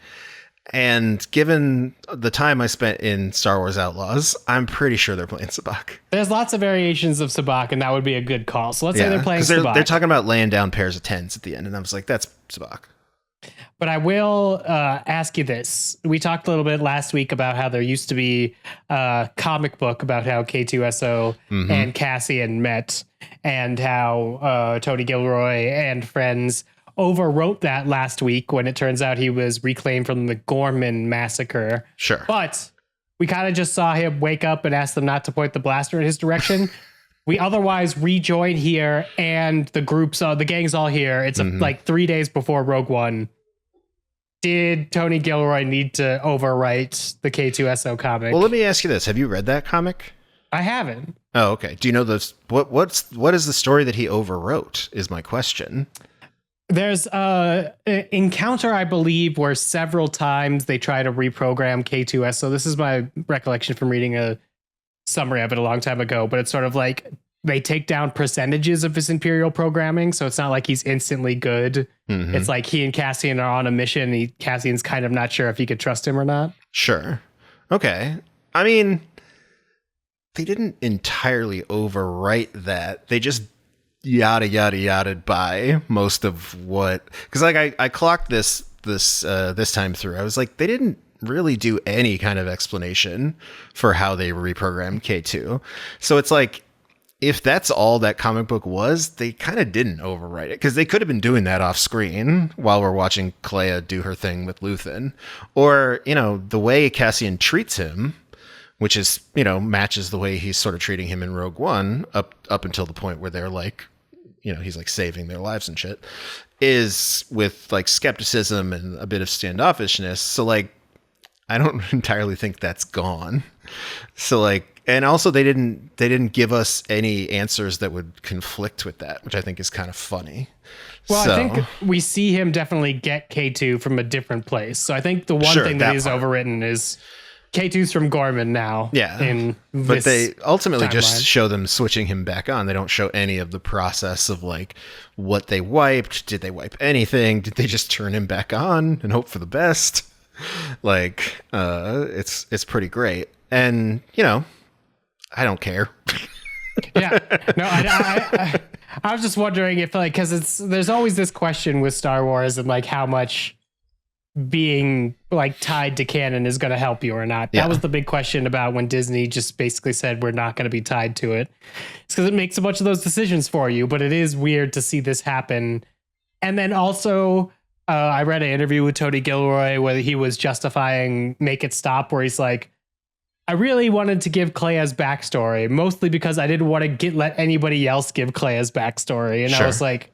And given the time I spent in Star Wars Outlaws, I'm pretty sure they're playing Sabacc. There's lots of variations of Sabacc, and that would be a good call. So let's say they're playing Sabacc. They're talking about laying down pairs of 10s at the end, and I was like, that's Sabacc. But I will ask you this. We talked a little bit last week about how there used to be a comic book about how K2SO and Cassian met, and how Tony Gilroy and friends overwrote that last week when it turns out he was reclaimed from the Gorman massacre. Sure. But we kind of just saw him wake up and ask them not to point the blaster in his direction. We otherwise rejoin here, and the gang's all here. It's like 3 days before Rogue One. Did Tony Gilroy need to overwrite the K2SO comic? Well, let me ask you this. Have you read that comic? I haven't. Oh, okay. Do you know what is the story that he overwrote is my question. There's an encounter, I believe, where several times they try to reprogram K2SO. This is my recollection from reading a summary of it a long time ago, but it's sort of like they take down percentages of his Imperial programming, so it's not like he's instantly good. It's like he and Cassian are on a mission, and Cassian's kind of not sure if he could trust him or not. Sure. Okay. I mean, they didn't entirely overwrite that. They just yada by most of what, because like I clocked this time through. I was like, they didn't really do any kind of explanation for how they reprogrammed K2. So it's like, if that's all that comic book was, they kind of didn't overwrite it, because they could have been doing that off screen while we're watching Kleya do her thing with Luthan, or the way Cassian treats him, which is matches the way he's sort of treating him in Rogue One up until the point where they're like, he's like saving their lives and shit, is with like skepticism and a bit of standoffishness. So like, I don't entirely think that's gone. So like, and also they didn't give us any answers that would conflict with that, which I think is kind of funny. Well, I think we see him definitely get K2 from a different place. So I think the one thing that is overwritten is K2's from Gorman now. Yeah. But they ultimately just show them switching him back on. They don't show any of the process of like what they wiped. Did they wipe anything? Did they just turn him back on and hope for the best? Like, it's pretty great. And, I don't care. Yeah. No, I was just wondering if like, because there's always this question with Star Wars and like how much being like tied to canon is going to help you or not. That was the big question about when Disney just basically said we're not going to be tied to it. It's because it makes a bunch of those decisions for you, but it is weird to see this happen. And then also I read an interview with Tony Gilroy where he was justifying Make It Stop, where he's like, I really wanted to give Kleya's backstory, mostly because I didn't want to let anybody else give Kleya's backstory. And I was like,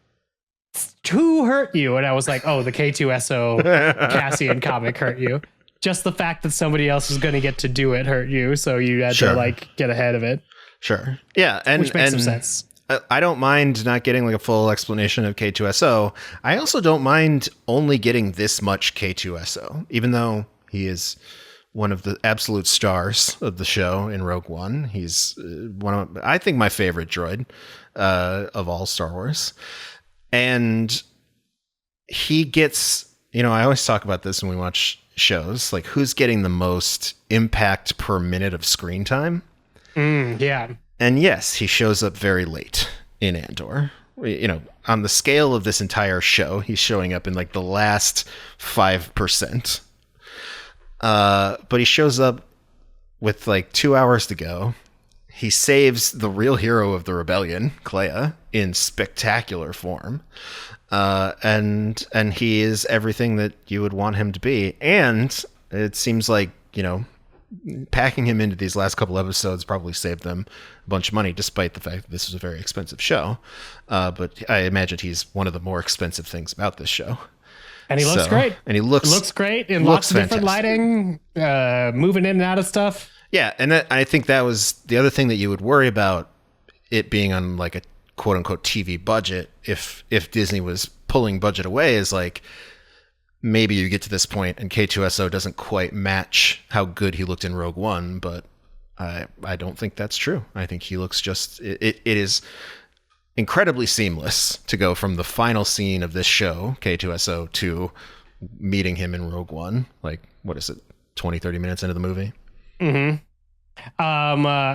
who hurt you? And I was like, oh, the K2SO Cassian comic hurt you. Just the fact that somebody else was going to get to do it hurt you. So you had to like get ahead of it. Sure. Yeah. Which makes some sense. I don't mind not getting like a full explanation of K2SO. I also don't mind only getting this much K2SO, even though he is one of the absolute stars of the show in Rogue One. He's I think my favorite droid of all Star Wars. And he gets, I always talk about this when we watch shows, like who's getting the most impact per minute of screen time. Yeah. And yes, he shows up very late in Andor. On the scale of this entire show, he's showing up in like the last 5%. But he shows up with like 2 hours to go. He saves the real hero of the rebellion, Kleya, in spectacular form. And he is everything that you would want him to be. And it seems like, packing him into these last couple episodes probably saved them a bunch of money, despite the fact that this was a very expensive show. But I imagine he's one of the more expensive things about this show. And he looks great. And he looks great in lots of different lighting, moving in and out of stuff. Yeah, and I think that was the other thing that you would worry about, it being on like a quote unquote TV budget if Disney was pulling budget away is like, maybe you get to this point and K2SO doesn't quite match how good he looked in Rogue One, but I don't think that's true. I think he looks it is incredibly seamless to go from the final scene of this show, K2SO, to meeting him in Rogue One. Like, what is it, 20, 30 minutes into the movie? Mm-hmm.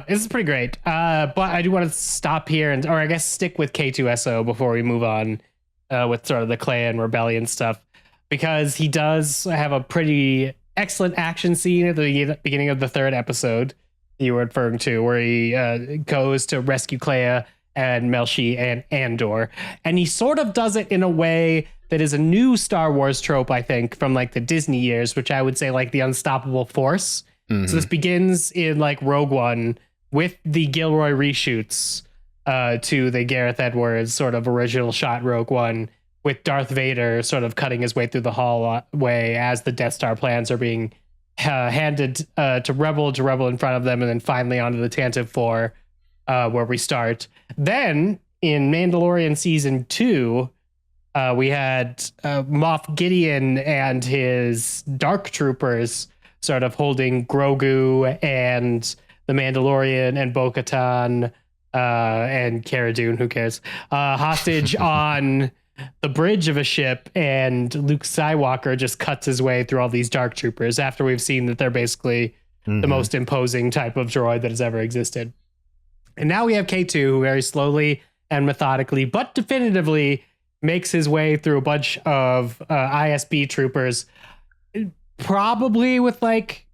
This is pretty great. But I do want to stop here or I guess stick with K2SO before we move on with sort of the Kleya and Rebellion stuff, because he does have a pretty excellent action scene at the beginning of the third episode you were referring to, where he goes to rescue Kleya and Melshi and Andor. And he sort of does it in a way that is a new Star Wars trope, I think, from like the Disney years, which I would say like the unstoppable force. Mm-hmm. So this begins in like Rogue One with the Gilroy reshoots to the Gareth Edwards sort of original shot Rogue One, with Darth Vader sort of cutting his way through the hallway as the Death Star plans are being handed to Rebel in front of them, and then finally onto the Tantive 4, where we start. Then in Mandalorian Season 2, we had Moff Gideon and his Dark Troopers sort of holding Grogu and the Mandalorian and Bo-Katan and Cara Dune, who cares, hostage on the bridge of a ship, and Luke Skywalker just cuts his way through all these Dark Troopers after we've seen that they're basically the most imposing type of droid that has ever existed. And now we have K2, who very slowly and methodically, but definitively, makes his way through a bunch of ISB troopers, probably with like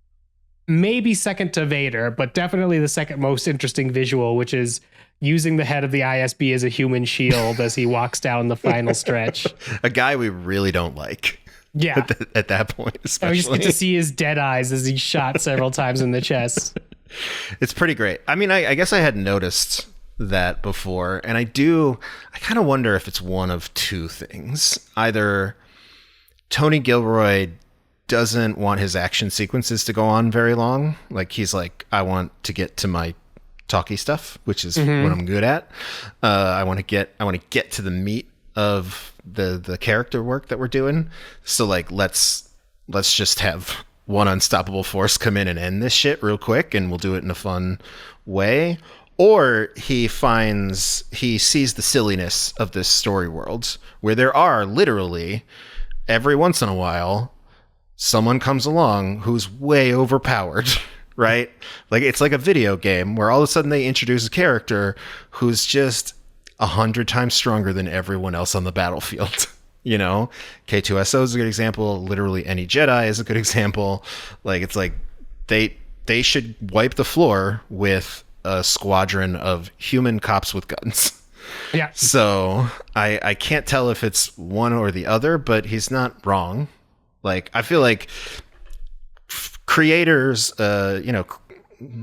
maybe second to Vader, but definitely the second most interesting visual, which is using the head of the ISB as a human shield as he walks down the final stretch. A guy we really don't like. Yeah. At that point, especially. We just get to see his dead eyes as he's shot several times in the chest. It's pretty great. I mean, I guess I had noticed that before, and I kind of wonder if it's one of two things. Either Tony Gilroy doesn't want his action sequences to go on very long. Like, he's like, I want to get to my talky stuff, which is what I'm good at. I want to get to the meat of the character work that we're doing. So like, let's just have one unstoppable force come in and end this shit real quick, and we'll do it in a fun way. Or he sees the silliness of this story world, where there are literally every once in a while someone comes along who's way overpowered. Right? Like, it's like a video game where all of a sudden they introduce a character who's just 100 times stronger than everyone else on the battlefield. You know, K2SO is a good example. Literally any Jedi is a good example. Like, it's like they should wipe the floor with a squadron of human cops with guns. Yeah. So I can't tell if it's one or the other, but he's not wrong. Like, I feel like creators,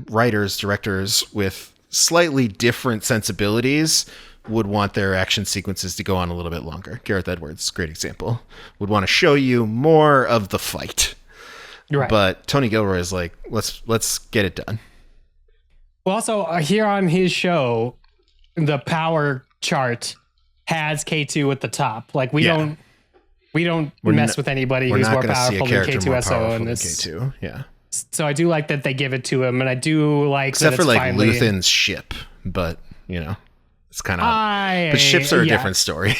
writers, directors with slightly different sensibilities would want their action sequences to go on a little bit longer. Gareth Edwards, great example, would want to show you more of the fight. Right. But Tony Gilroy is like, let's get it done. Well, also here on his show, the power chart has K2 at the top. Like, we don't mess with anybody who's more powerful than K2SO in this. K2, yeah. So I do like that they give it to him, and I do like except that for like finally Luthan's ship, but it's kind of. But ships are a different story.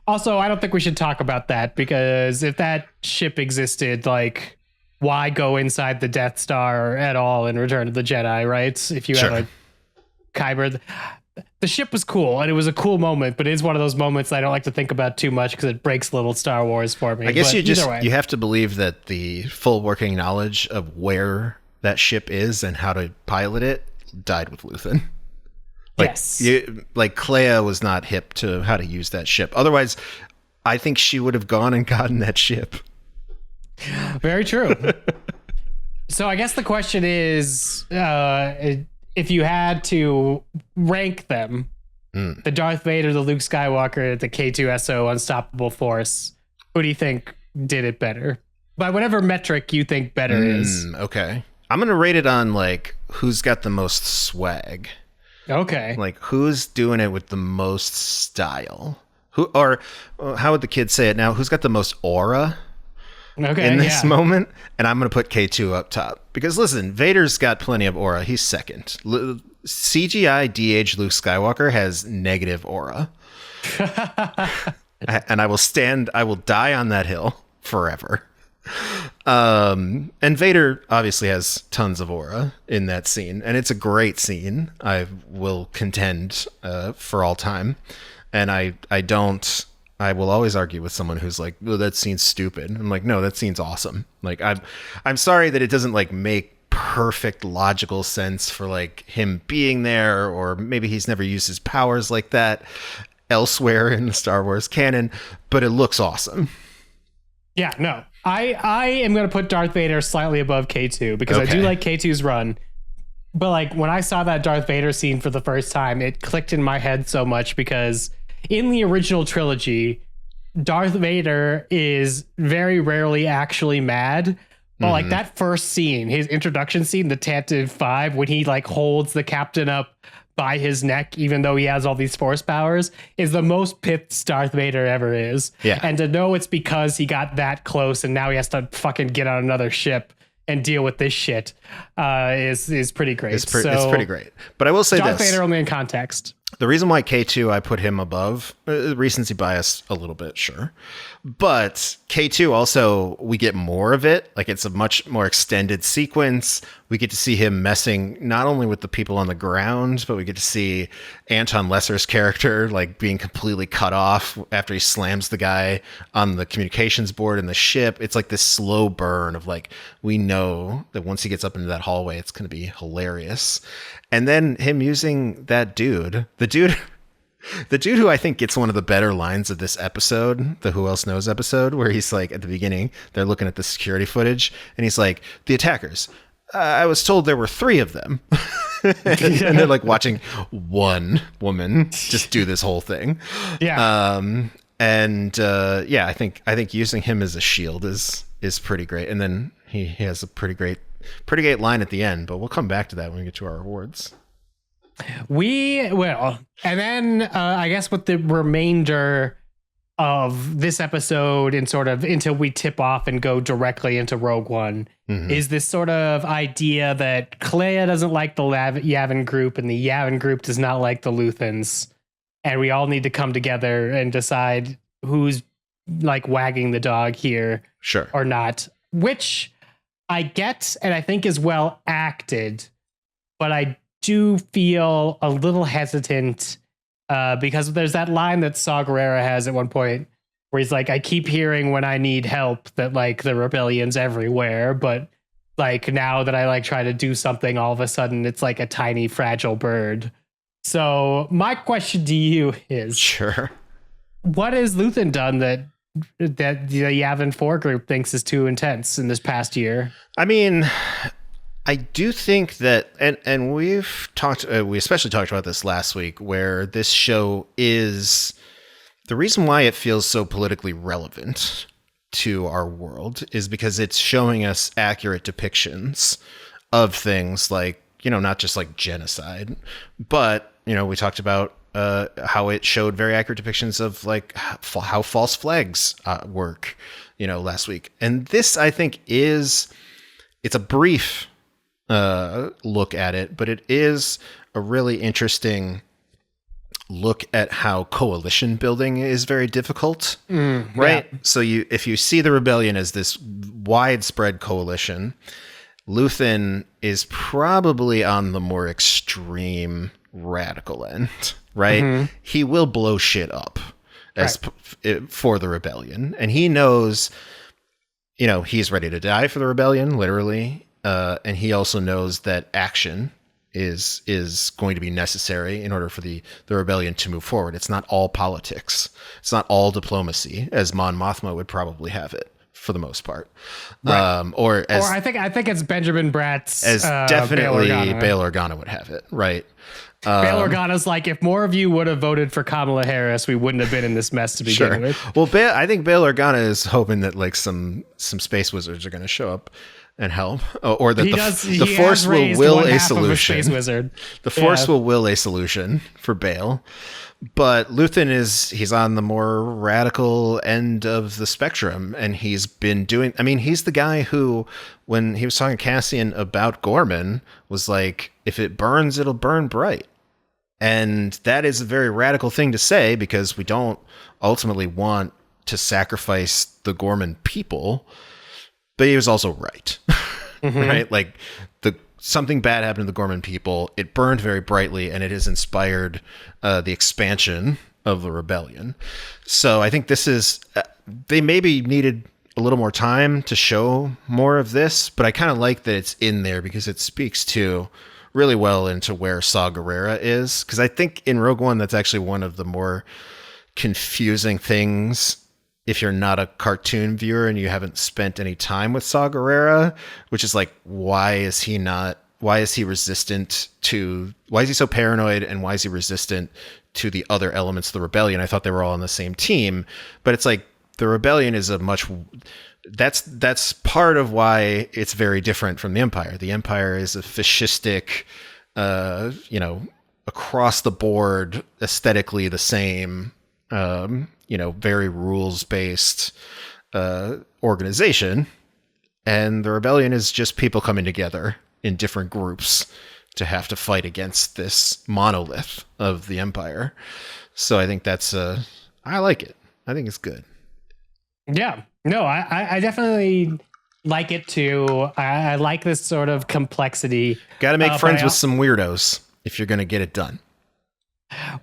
Also, I don't think we should talk about that, because if that ship existed, like, why go inside the Death Star at all in Return of the Jedi, right? If you have a Kyber. The ship was cool, and it was a cool moment, but it is one of those moments I don't like to think about too much because it breaks a little Star Wars for me. I guess you have to believe that the full working knowledge of where that ship is and how to pilot it died with Luthan. Like, yes. Kleya was not hip to how to use that ship. Otherwise, I think she would have gone and gotten that ship. Very true. So I guess the question is, if you had to rank them, the Darth Vader, the Luke Skywalker, the K2SO Unstoppable Force, who do you think did it better? By whatever metric you think better is. Okay. I'm going to rate it on, like, who's got the most swag. Okay. Like, who's doing it with the most style? How would the kids say it now? Who's got the most aura in this moment? And I'm going to put K2 up top because listen, Vader's got plenty of aura. He's second. CGI de-aged Luke Skywalker has negative aura. And I will die on that hill forever. And Vader obviously has tons of aura in that scene, and it's a great scene. I will contend for all time. And I will always argue with someone who's like, "Oh, that scene's stupid." I'm like, "No, that scene's awesome." Like I'm sorry that it doesn't like make perfect logical sense for like him being there, or maybe he's never used his powers like that elsewhere in the Star Wars canon, but it looks awesome. Yeah, no. I am going to put Darth Vader slightly above K2 because I do like K2's run. But like when I saw that Darth Vader scene for the first time, it clicked in my head so much because in the original trilogy, Darth Vader is very rarely actually mad. But like that first scene, his introduction scene, the Tantive 5, when he like holds the captain up by his neck, even though he has all these force powers, is the most pissed Darth Vader ever is. Yeah. And to know it's because he got that close and now he has to fucking get on another ship and deal with this shit is pretty great. It's pretty great. But I will say Darth this. Vader only in context. The reason why K2 I put him above, recency bias a little bit, sure. But K2 also, we get more of it. Like it's a much more extended sequence. We get to see him messing not only with the people on the ground, but we get to see Anton Lesser's character like being completely cut off after he slams the guy on the communications board in the ship. It's like this slow burn of like, we know that once he gets up into that hallway, it's going to be hilarious. And then him using that dude, the dude who I think gets one of the better lines of this episode, the Who Else Knows episode, where he's like, at the beginning, they're looking at the security footage, and he's like, the attackers, I was told there were 3 of them. And they're like watching one woman just do this whole thing. Yeah. I think using him as a shield is pretty great. And then he has a pretty great line at the end, but we'll come back to that when we get to our awards. We will. And then I guess with the remainder of this episode and sort of until we tip off and go directly into Rogue One is this sort of idea that Kleya doesn't like the Yavin group and the Yavin group does not like the Luthans. And we all need to come together and decide who's like wagging the dog here or not, which I get and I think is well acted, but I do feel a little hesitant because there's that line that Saw Gerrera has at one point where he's like, I keep hearing when I need help that like the rebellion's everywhere, but like now that I like try to do something, all of a sudden it's like a tiny fragile bird. So my question to you is, what has Luthan done that the Yavin 4 group thinks is too intense in this past year? I mean, I do think that, and we've talked, we especially talked about this last week, where this show is the reason why it feels so politically relevant to our world is because it's showing us accurate depictions of things like, you know, not just like genocide, but, you know, we talked about how it showed very accurate depictions of like how false flags work, you know, last week. And this, I think, it's a brief look at it, but it is a really interesting look at how coalition building is very difficult, right? Yeah. So if you see the rebellion as this widespread coalition, Luthan is probably on the more extreme radical end, right? He will blow shit up for the rebellion, and he knows, you know, he's ready to die for the rebellion, literally. And he also knows that action is going to be necessary in order for the rebellion to move forward. It's not all politics. It's not all diplomacy, as Mon Mothma would probably have it for the most part. Right. Or I think it's Benjamin Bratt's as definitely Bail Organa would have it, right? Bail Organa's like, if more of you would have voted for Kamala Harris, we wouldn't have been in this mess to begin with. Well, I think Bail Organa is hoping that like some space wizards are going to show up and help, or that He the does. the He Force has will raised will one a half of solution. space wizard. The Force will will a solution for Bail. But Luthan he's on the more radical end of the spectrum, and he's been doing, I mean, he's the guy who, when he was talking to Cassian about Gorman, was like, if it burns, it'll burn bright. And that is a very radical thing to say, because we don't ultimately want to sacrifice the Gorman people, but he was also right. Right? Like, something bad happened to the Gorman people. It burned very brightly, and it has inspired the expansion of the rebellion. So I think this is, they maybe needed a little more time to show more of this, but I kind of like that it's in there because it speaks to really well into where Saw Gerrera is. Because I think in Rogue One, that's actually one of the more confusing things if you're not a cartoon viewer and you haven't spent any time with Saw Gerrera, which is like, why is he so paranoid, and why is he resistant to the other elements of the rebellion? I thought they were all on the same team, but it's like the rebellion is that's part of why it's very different from the Empire. The Empire is a fascistic, across the board, aesthetically the same, very rules-based organization. And the rebellion is just people coming together in different groups to have to fight against this monolith of the Empire. So I think that's, I like it. I think it's good. Yeah. No, I definitely like it too. I like this sort of complexity. Got to make friends with some weirdos if you're going to get it done.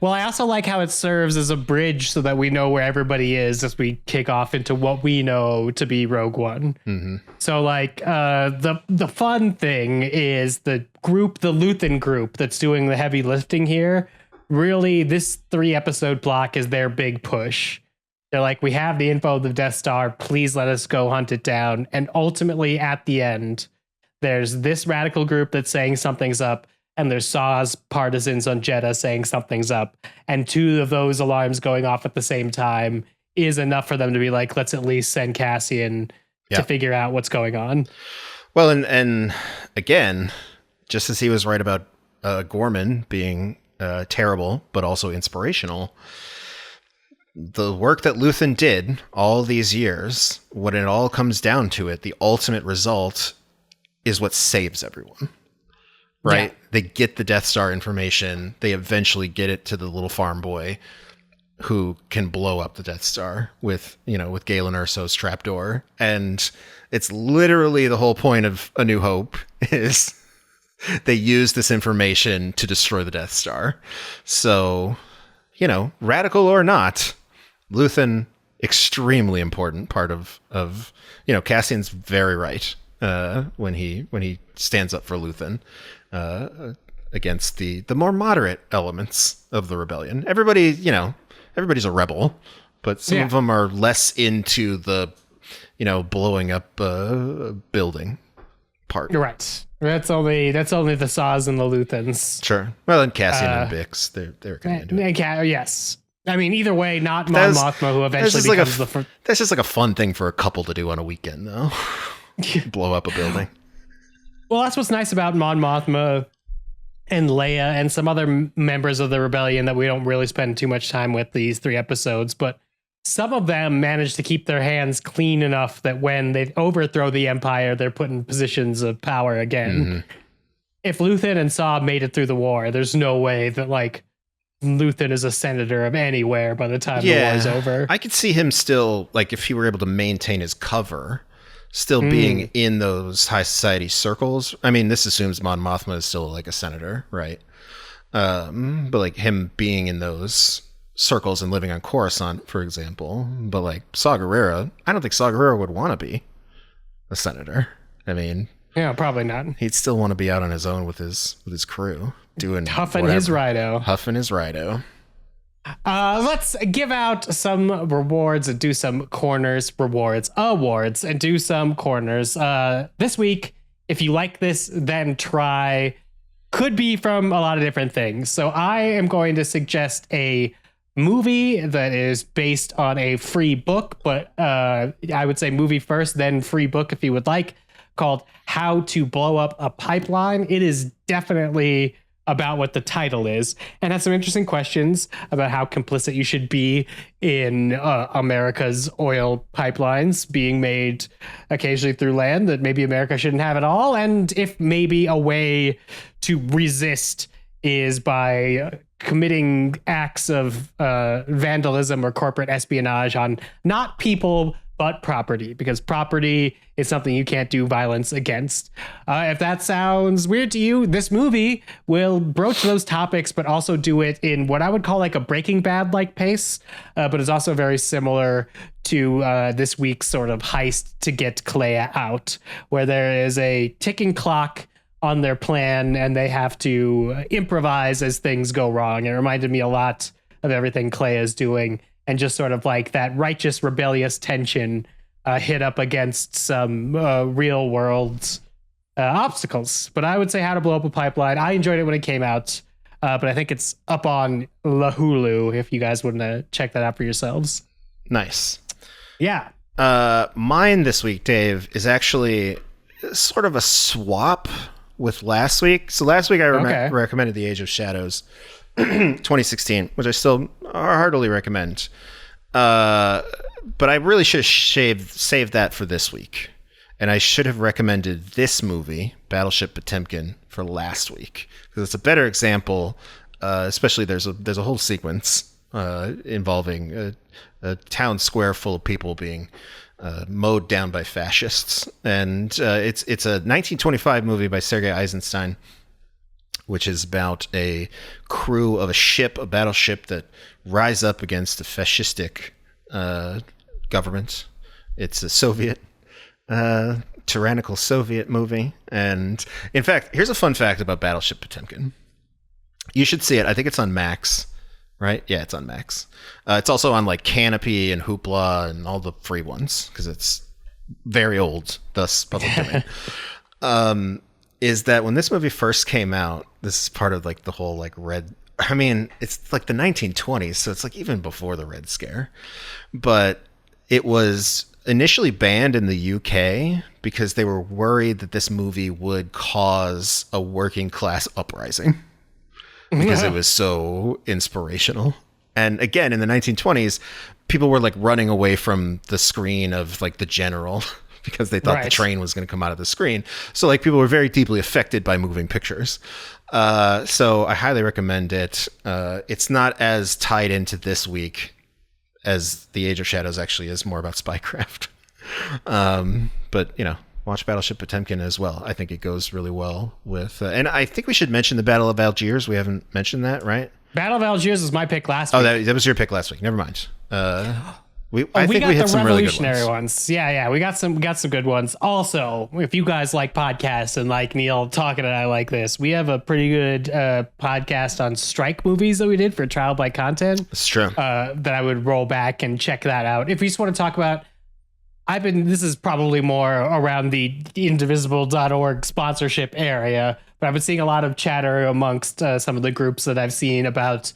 Well, I also like how it serves as a bridge so that we know where everybody is as we kick off into what we know to be Rogue One. Mm-hmm. So, like, the fun thing is the Luthan group that's doing the heavy lifting here. Really, this 3-episode block is their big push. They're like, we have the info of the Death Star. Please let us go hunt it down. And ultimately, at the end, there's this radical group that's saying something's up, and there's Saw's partisans on Jeddah saying something's up. And 2 of those alarms going off at the same time is enough for them to be like, let's at least send Cassian to figure out what's going on. Well, and again, just as he was right about Gorman being terrible, but also inspirational, the work that Luthan did all these years, when it all comes down to it, the ultimate result is what saves everyone. Right? Yeah. They get the Death Star information. They eventually get it to the little farm boy who can blow up the Death Star with Galen Erso's trapdoor. And it's literally the whole point of A New Hope is they use this information to destroy the Death Star. So, radical or not, Luthan, extremely important part of Cassian's very right when he stands up for Luthan against the more moderate elements of the rebellion. Everybody's a rebel, but some of them are less into the blowing up building part. Right. That's only the Saws and the Luthans. Sure. Well, and Cassian and Bix, they're kind of into it. Yes. I mean, either way, not Mon Mothma, who eventually becomes That's just like a fun thing for a couple to do on a weekend, though. Blow up a building. Well, that's what's nice about Mon Mothma and Leia and some other members of the rebellion that we don't really spend too much time with these 3 episodes, but some of them manage to keep their hands clean enough that when they overthrow the Empire, they're put in positions of power again. Mm-hmm. If Luthan and Saw made it through the war, there's no way that Luthan is a senator of anywhere by the time the war is over. I could see him still, if he were able to maintain his cover, still being in those high society circles. I mean, this assumes Mon Mothma is still a senator, right? But him being in those circles and living on Coruscant, for example. But Saw Gerrera, I don't think Saw Gerrera would want to be a senator. I mean, yeah, probably not. He'd still want to be out on his own with his crew, doing huffing his Rido. Let's give out some rewards and do some awards and do some corners. This week, if you like this, then try. Could be from a lot of different things. So I am going to suggest a movie that is based on a free book, but I would say movie first, then free book if you would like. called How to Blow Up a Pipeline. It is definitely about what the title is, and has some interesting questions about how complicit you should be in America's oil pipelines being made occasionally through land that maybe America shouldn't have at all, and if maybe a way to resist is by committing acts of vandalism or corporate espionage on not people but property, because property is something you can't do violence against. If that sounds weird to you, this movie will broach those topics, but also do it in what I would call like a Breaking Bad like pace, but is also very similar to this week's sort of heist to get Kleya out, where there is a ticking clock on their plan and they have to improvise as things go wrong. It reminded me a lot of everything Kleya is doing, and just sort of like that righteous, rebellious tension hit up against some real world obstacles. But I would say How to Blow Up a Pipeline. I enjoyed it when it came out, but I think it's up on La Hulu if you guys wouldn't check that out for yourselves. Nice. Yeah. Mine this week, Dave, is actually sort of a swap with last week. So last week I recommended The Age of Shadows 2016, which I still heartily recommend. But I really should have saved that for this week. And I should have recommended this movie, Battleship Potemkin, for last week, because it's a better example. Especially there's a whole sequence involving a town square full of people being mowed down by fascists, and it's a 1925 movie by Sergei Eisenstein, which is about a crew of a battleship that rise up against a fascistic government. It's a Soviet, tyrannical Soviet movie. And in fact, here's a fun fact about Battleship Potemkin. You should see it. I think it's on Max, right? Yeah, it's on Max. It's also on like Canopy and Hoopla and all the free ones, because it's very old, thus public domain. Is that when this movie first came out, this is part of like the whole like Red, I mean, it's like the 1920s, so it's like even before the Red Scare, but it was initially banned in the UK because they were worried that this movie would cause a working class uprising because it was so inspirational. And again, in the 1920s, people were like running away from the screen of like The General because they thought the train was going to come out of the screen. So like people were very deeply affected by moving pictures. So I highly recommend it. It's not as tied into this week as The Age of Shadows actually is, more about spycraft. But, you know, watch Battleship Potemkin as well. I think it goes really well with... and I think we should mention the Battle of Algiers. We haven't mentioned that, right? Battle of Algiers was my pick last week. Oh, that was your pick last week. Never mind. We got the revolutionary ones. Yeah, we got some good ones. Also, if you guys like podcasts and like Neil talking and I like this, we have a pretty good podcast on strike movies that we did for Trial by Content. That's true. That I would roll back and check that out. If you just want to talk about, this is probably more around the Indivisible.org sponsorship area, but I've been seeing a lot of chatter amongst some of the groups that I've seen about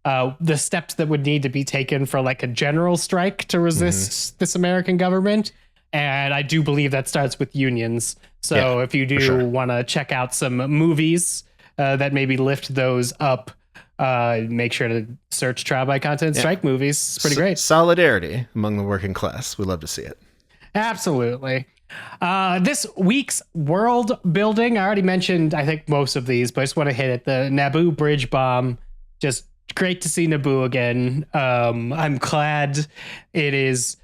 the steps that would need to be taken for like a general strike to resist this American government. And I do believe that starts with unions. So if you do want to check out some movies that maybe lift those up, make sure to search Trial by Content strike movies. It's pretty great. Solidarity among the working class. We love to see it. Absolutely. This week's world building, I already mentioned, I think, most of these, but I just want to hit it. The Naboo bridge bomb, just great to see Naboo again. I'm glad it is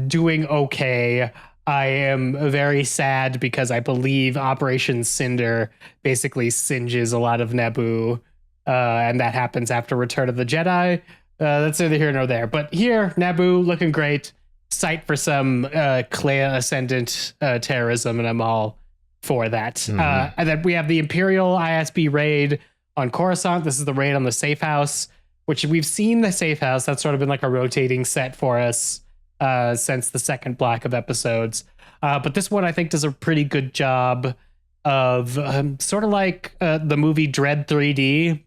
doing okay. I am very sad because I believe Operation Cinder basically singes a lot of Naboo, and that happens after Return of the Jedi. That's neither here nor there. But here, Naboo looking great. Site for some Kleya Ascendant terrorism, and I'm all for that. And then we have the Imperial ISB raid on Coruscant. This is the raid on the safe house, which we've seen the safe house. That's sort of been like a rotating set for us since the second block of episodes. But this one, I think, does a pretty good job of sort of like the movie Dread 3D,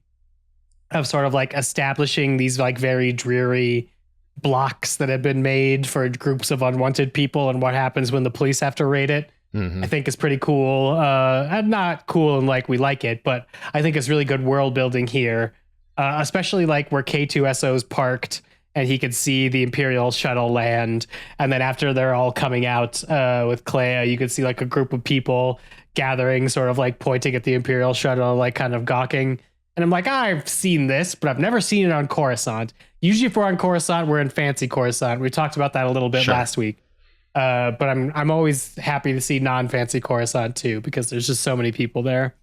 of sort of like establishing these like very dreary blocks that have been made for groups of unwanted people and what happens when the police have to raid it. Mm-hmm. I think is pretty cool. And not cool and like we like it, but I think it's really good world building here, especially like where K2SO's parked and he could see the Imperial shuttle land. And then after they're all coming out with Kleya, you could see like a group of people gathering, sort of like pointing at the Imperial shuttle, like kind of gawking. And I'm like, I've seen this, but I've never seen it on Coruscant. Usually if we're on Coruscant, we're in fancy Coruscant. We talked about that a little bit last week. But I'm always happy to see non-fancy Coruscant too, because there's just so many people there.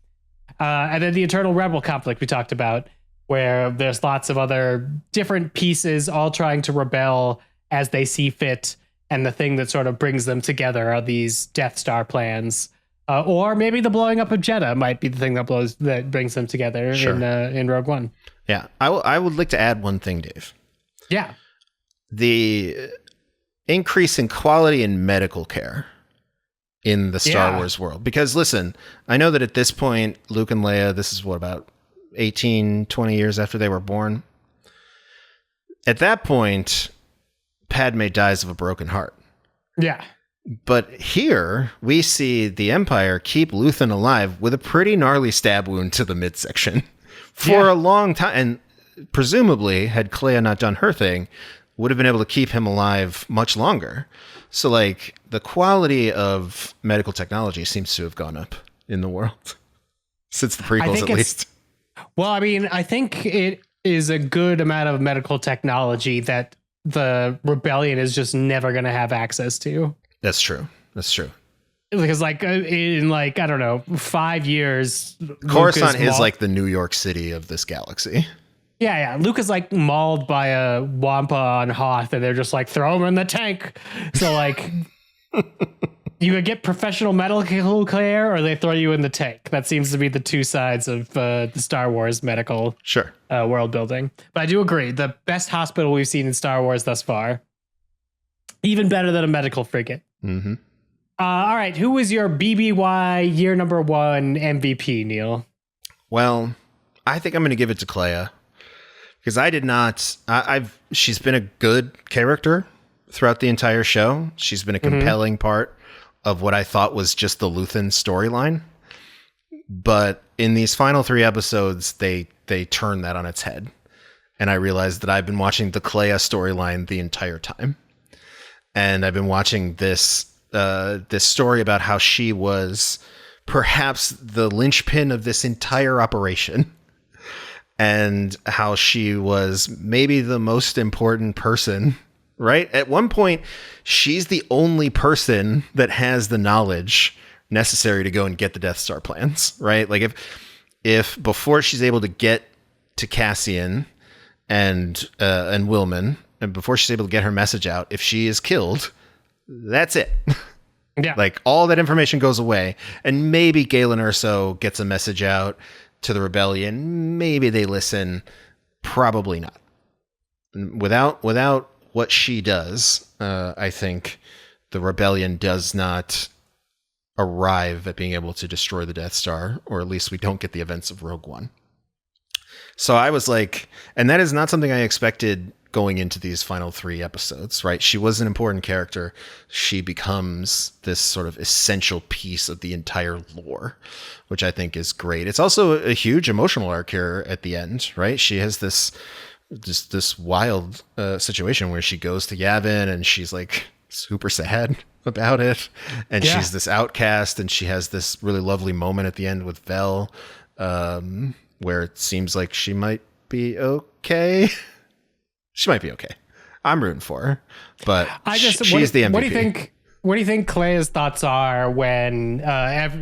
And then the Eternal Rebel conflict we talked about, where there's lots of other different pieces all trying to rebel as they see fit. And the thing that sort of brings them together are these Death Star plans. Or maybe the blowing up of Jeddah might be the thing that brings them together in Rogue One. Yeah, I would like to add one thing, Dave. Yeah. The increase in quality in medical care in the Star Wars world. Because listen, I know that at this point, Luke and Leia, this is what, about 18, 20 years after they were born. At that point, Padme dies of a broken heart. Yeah. But here we see the Empire keep Luthan alive with a pretty gnarly stab wound to the midsection for a long time. And presumably, had Kleya not done her thing, would have been able to keep him alive much longer. So, like, the quality of medical technology seems to have gone up in the world since the prequels, at least. Well, I mean, I think it is a good amount of medical technology that the rebellion is just never going to have access to. That's true. That's true. Because, like, in, like, I don't know, 5 years... Coruscant is like the New York City of this galaxy. Yeah. Luke is, like, mauled by a Wampa on Hoth, and they're just like, throw him in the tank. So, like, you could get professional medical care, or they throw you in the tank. That seems to be the two sides of the Star Wars medical world building. But I do agree. The best hospital we've seen in Star Wars thus far. Even better than a medical frigate. Mm-hmm. All right. Who was your BBY year number 1 MVP, Neil? Well, I think I'm going to give it to Kleya. Because I did not... she's been a good character throughout the entire show. She's been a compelling part of what I thought was just the Luthan storyline. But in these final 3 episodes, they turn that on its head. And I realized that I've been watching the Kleya storyline the entire time. And I've been watching this story about how she was perhaps the linchpin of this entire operation. And how she was maybe the most important person, right? At one point, she's the only person that has the knowledge necessary to go and get the Death Star plans, right? Like if before she's able to get to Cassian and Wilman, and before she's able to get her message out, if she is killed, that's it. Yeah. Like all that information goes away, and maybe Galen Erso gets a message out to the rebellion. Maybe they listen. Probably not. Without what she does, I think the rebellion does not arrive at being able to destroy the Death Star, or at least we don't get the events of Rogue One. So I was like, and that is not something I expected going into these final 3 episodes, right? She was an important character. She becomes this sort of essential piece of the entire lore, which I think is great. It's also a huge emotional arc here at the end, right? She has this wild situation where she goes to Yavin and she's like super sad about it. And she's this outcast, and she has this really lovely moment at the end with Vel, where it seems like she might be okay. She might be okay. I'm rooting for her, but she's the MVP. What do you think Kleia's thoughts are when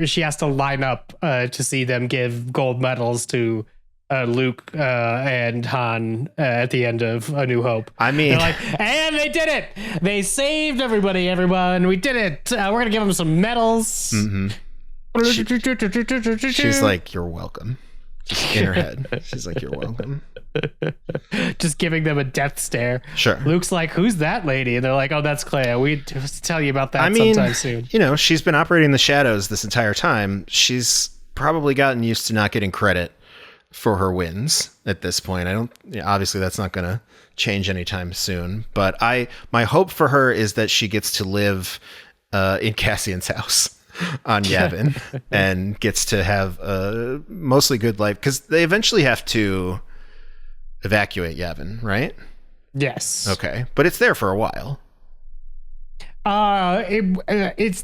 she has to line up to see them give gold medals to Luke and Han at the end of A New Hope? I mean, they're like, and they did it. They saved everyone. We did it. We're gonna give them some medals. Mm-hmm. She's like, you're welcome. Just in her head, she's like, you're welcome. Just giving them a death stare. Sure. Luke's like, who's that lady? And they're like, oh, that's Kleya. We tell you about that sometime soon. You know, she's been operating in the shadows this entire time. She's probably gotten used to not getting credit for her wins at this point. Obviously that's not going to change anytime soon, but my hope for her is that she gets to live in Cassian's house. on Yavin and gets to have a mostly good life because they eventually have to evacuate Yavin, right? Yes. Okay, but it's there for a while.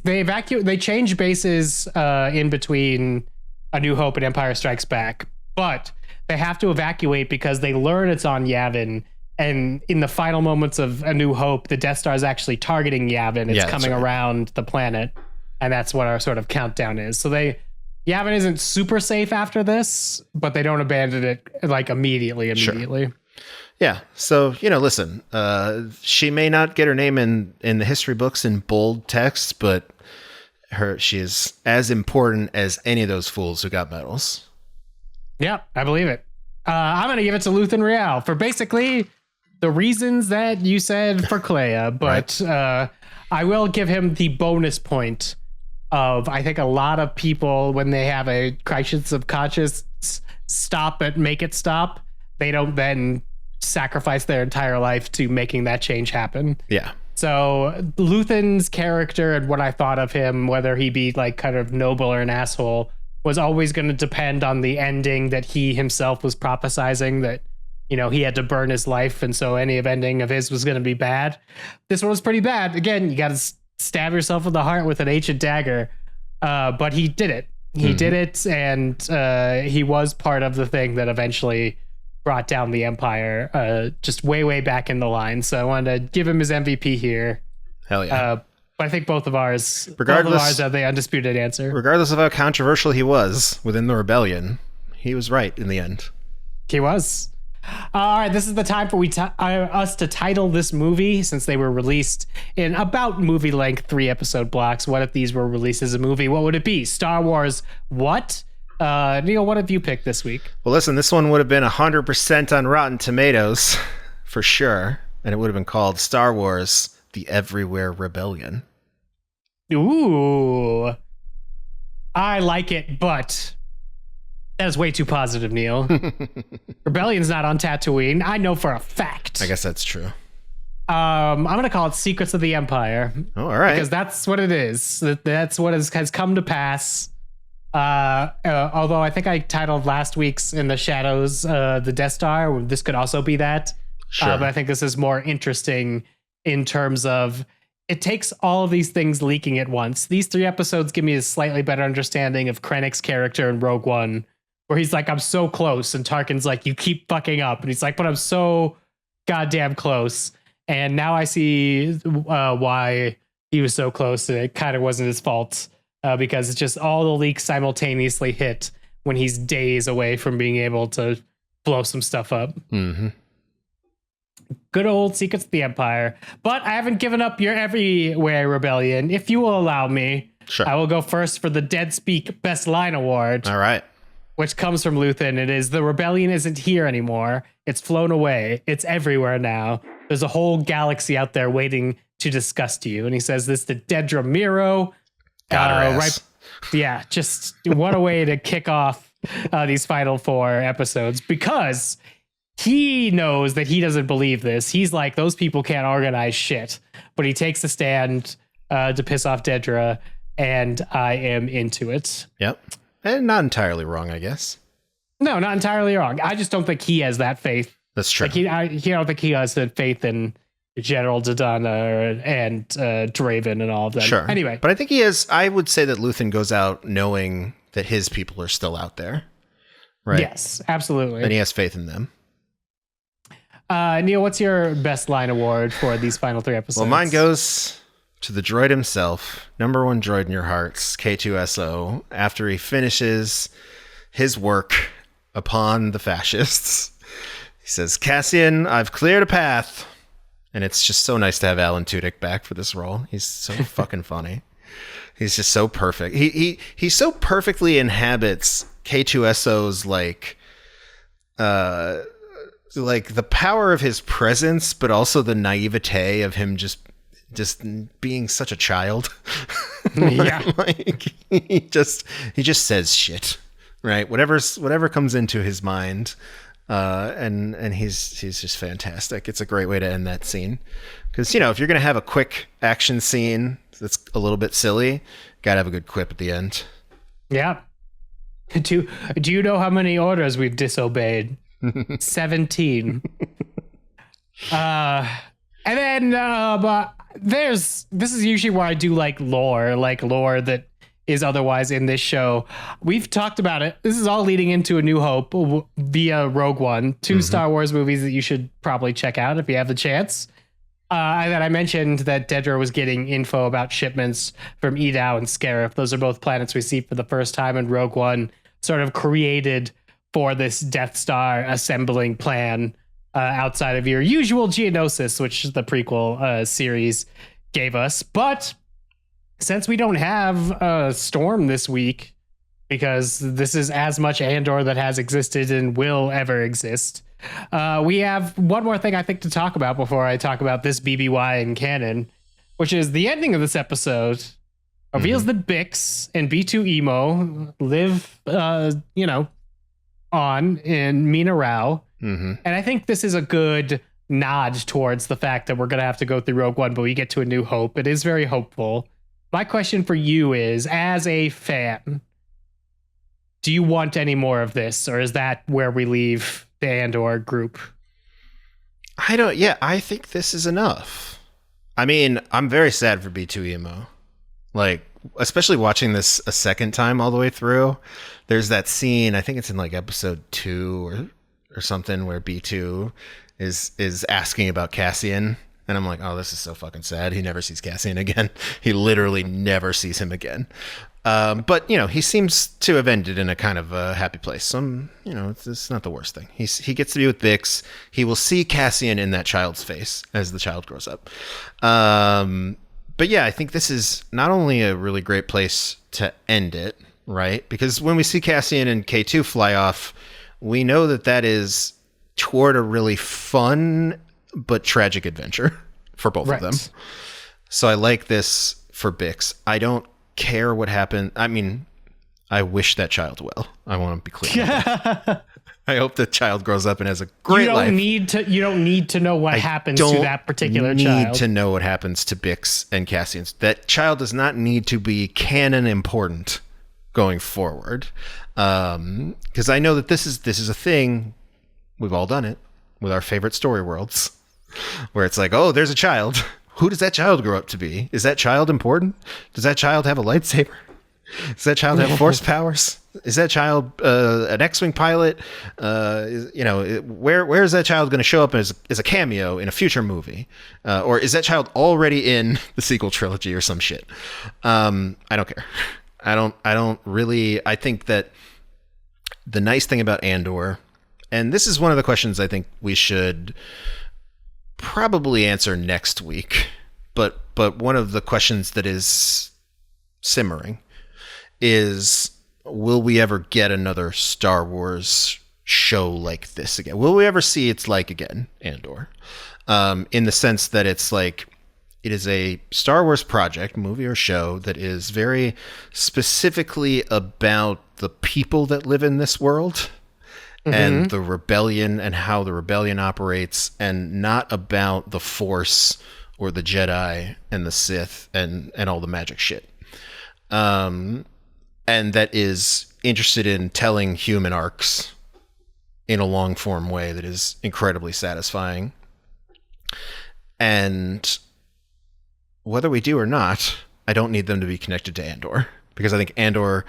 They change bases in between A New Hope and Empire Strikes Back, but they have to evacuate because they learn it's on Yavin. And in the final moments of A New Hope, the Death Star is actually targeting Yavin. It's coming around the planet, and that's what our sort of countdown is. So Yavin isn't super safe after this, but they don't abandon it like immediately. Sure. Yeah. So, listen, she may not get her name in the history books in bold text, but she is as important as any of those fools who got medals. Yeah, I believe it. I'm going to give it to Luthan Real for basically the reasons that you said for Kleya, but right. I will give him the bonus point of, I think a lot of people, when they have a crisis of conscience, make it stop. They don't then sacrifice their entire life to making that change happen. Yeah. So Luthan's character and what I thought of him, whether he be like kind of noble or an asshole, was always going to depend on the ending that he himself was prophesizing, that, he had to burn his life. And so any ending of his was going to be bad. This one was pretty bad. Again, you got to stab yourself in the heart with an ancient dagger. But he did it. He did it. And he was part of the thing that eventually brought down the Empire, just way back in the line. So I wanted to give him his MVP here. Hell yeah. But I think both of ours are the undisputed answer. Regardless of how controversial he was within the rebellion, he was right in the end. He was. All right, this is the time for us to title this movie, since they were released in about movie length 3-episode blocks. What if these were released as a movie? What would it be? Star Wars what? Neil, what have you picked this week? Well, listen, this one would have been 100% on Rotten Tomatoes for sure, and it would have been called Star Wars: The Everywhere Rebellion. Ooh, I like it, but that is way too positive, Neil. Rebellion's not on Tatooine. I know for a fact. I guess that's true. I'm going to call it Secrets of the Empire. Oh, all right. Because that's what it is. That's what has come to pass. Although I think I titled last week's In the Shadows the Death Star. This could also be that. Sure. But I think this is more interesting in terms of it takes all of these things leaking at once. These 3 episodes give me a slightly better understanding of Krennic's character in Rogue One, where he's like, I'm so close. And Tarkin's like, you keep fucking up. And he's like, but I'm so goddamn close. And now I see why he was so close. And it kind of wasn't his fault because it's just all the leaks simultaneously hit when he's days away from being able to blow some stuff up. Mm-hmm. Good old Secrets of the Empire. But I haven't given up your Everywhere Rebellion. If you will allow me, sure, I will go first for the Dead Speak Best Line Award. All right. Which comes from Luthan. It is, the rebellion isn't here anymore. It's flown away. It's everywhere now. There's a whole galaxy out there waiting to disgust you. And he says this to Dedra Miro. Got her ass. Right. Yeah, just what a way to kick off these final 4 episodes, because he knows that he doesn't believe this. He's like, those people can't organize shit. But he takes a stand to piss off Dedra, and I am into it. Yep. And not entirely wrong, I guess. No, not entirely wrong. I just don't think he has that faith. That's true. Like I don't think he has that faith in General Dodonna and Draven and all of that. Sure. Anyway. But I think he has, I would say that Luthan goes out knowing that his people are still out there. Right? Yes, absolutely. And he has faith in them. Neil, what's your best line award for these final 3 episodes? Well, mine goes to the droid himself, number 1 droid in your hearts, K2SO, after he finishes his work upon the fascists. He says, Cassian, I've cleared a path. And it's just so nice to have Alan Tudyk back for this role. He's so fucking funny. He's just so perfect. He so perfectly inhabits K2SO's like the power of his presence, but also the naivete of him just being such a child. Yeah. Like he just says shit, right? Whatever comes into his mind. And he's just fantastic. It's a great way to end that scene. Because, if you're going to have a quick action scene, It's a little bit silly. Gotta have a good quip at the end. Yeah. Do you know how many orders we've disobeyed? 17. And then but this is usually where I do like lore that is otherwise in this show. We've talked about it. This is all leading into A New Hope via Rogue One, two Star Wars movies that you should probably check out if you have the chance. And then I mentioned that Dedra was getting info about shipments from Edau and Scarif. Those are both planets we see for the first time in Rogue One, sort of created for this Death Star assembling plan outside of your usual Geonosis, which the prequel series gave us. But since we don't have Storm this week, because this is as much Andor that has existed and will ever exist, we have one more thing I think to talk about before I talk about this BBY in canon, which is the ending of this episode reveals that Bix and B2 Emo live, on in Mina Rao. And I think this is a good nod towards the fact that we're going to have to go through Rogue One, but we get to A New Hope. It is very hopeful. My question for you is, as a fan, do you want any more of this, or is that where we leave the Andor group? I think this is enough. I mean, I'm very sad for B2 Emo. Like, especially watching this a second time all the way through. There's that scene, I think it's in like episode 2 or something, where B2 is asking about Cassian. And I'm like, oh, this is so fucking sad. He never sees Cassian again. He literally never sees him again. But, he seems to have ended in a kind of a happy place. So, it's not the worst thing. He gets to be with Bix. He will see Cassian in that child's face as the child grows up. But yeah, I think this is not only a really great place to end it, right? Because when we see Cassian and K2 fly off, we know that is toward a really fun but tragic adventure for both of them. So I like this for Bix. I don't care what happened. I mean, I wish that child well. I want to be clear. I hope the child grows up and has a great life. You don't need to know what happens to that particular child. Need to know what happens to Bix and Cassian. That child does not need to be canon important going forward. Because I know that this is a thing. We've all done it with our favorite story worlds, where it's like, oh, there's a child. Who does that child grow up to be? Is that child important? Does that child have a lightsaber? Does that child have force powers? Is that child an X-Wing pilot? Where is that child going to show up as a cameo in a future movie? Or is that child already in the sequel trilogy or some shit? I don't care. I don't really. I think that the nice thing about Andor, and this is one of the questions I think we should probably answer next week, but one of the questions that is simmering is, will we ever get another Star Wars show like this again? Will we ever see its like again, Andor? In the sense that it's like, it is a Star Wars project, movie or show, that is very specifically about the people that live in this world and the rebellion and how the rebellion operates, and not about the Force or the Jedi and the Sith and all the magic shit. And that is interested in telling human arcs in a long form way that is incredibly satisfying. And whether we do or not, I don't need them to be connected to Andor, because I think Andor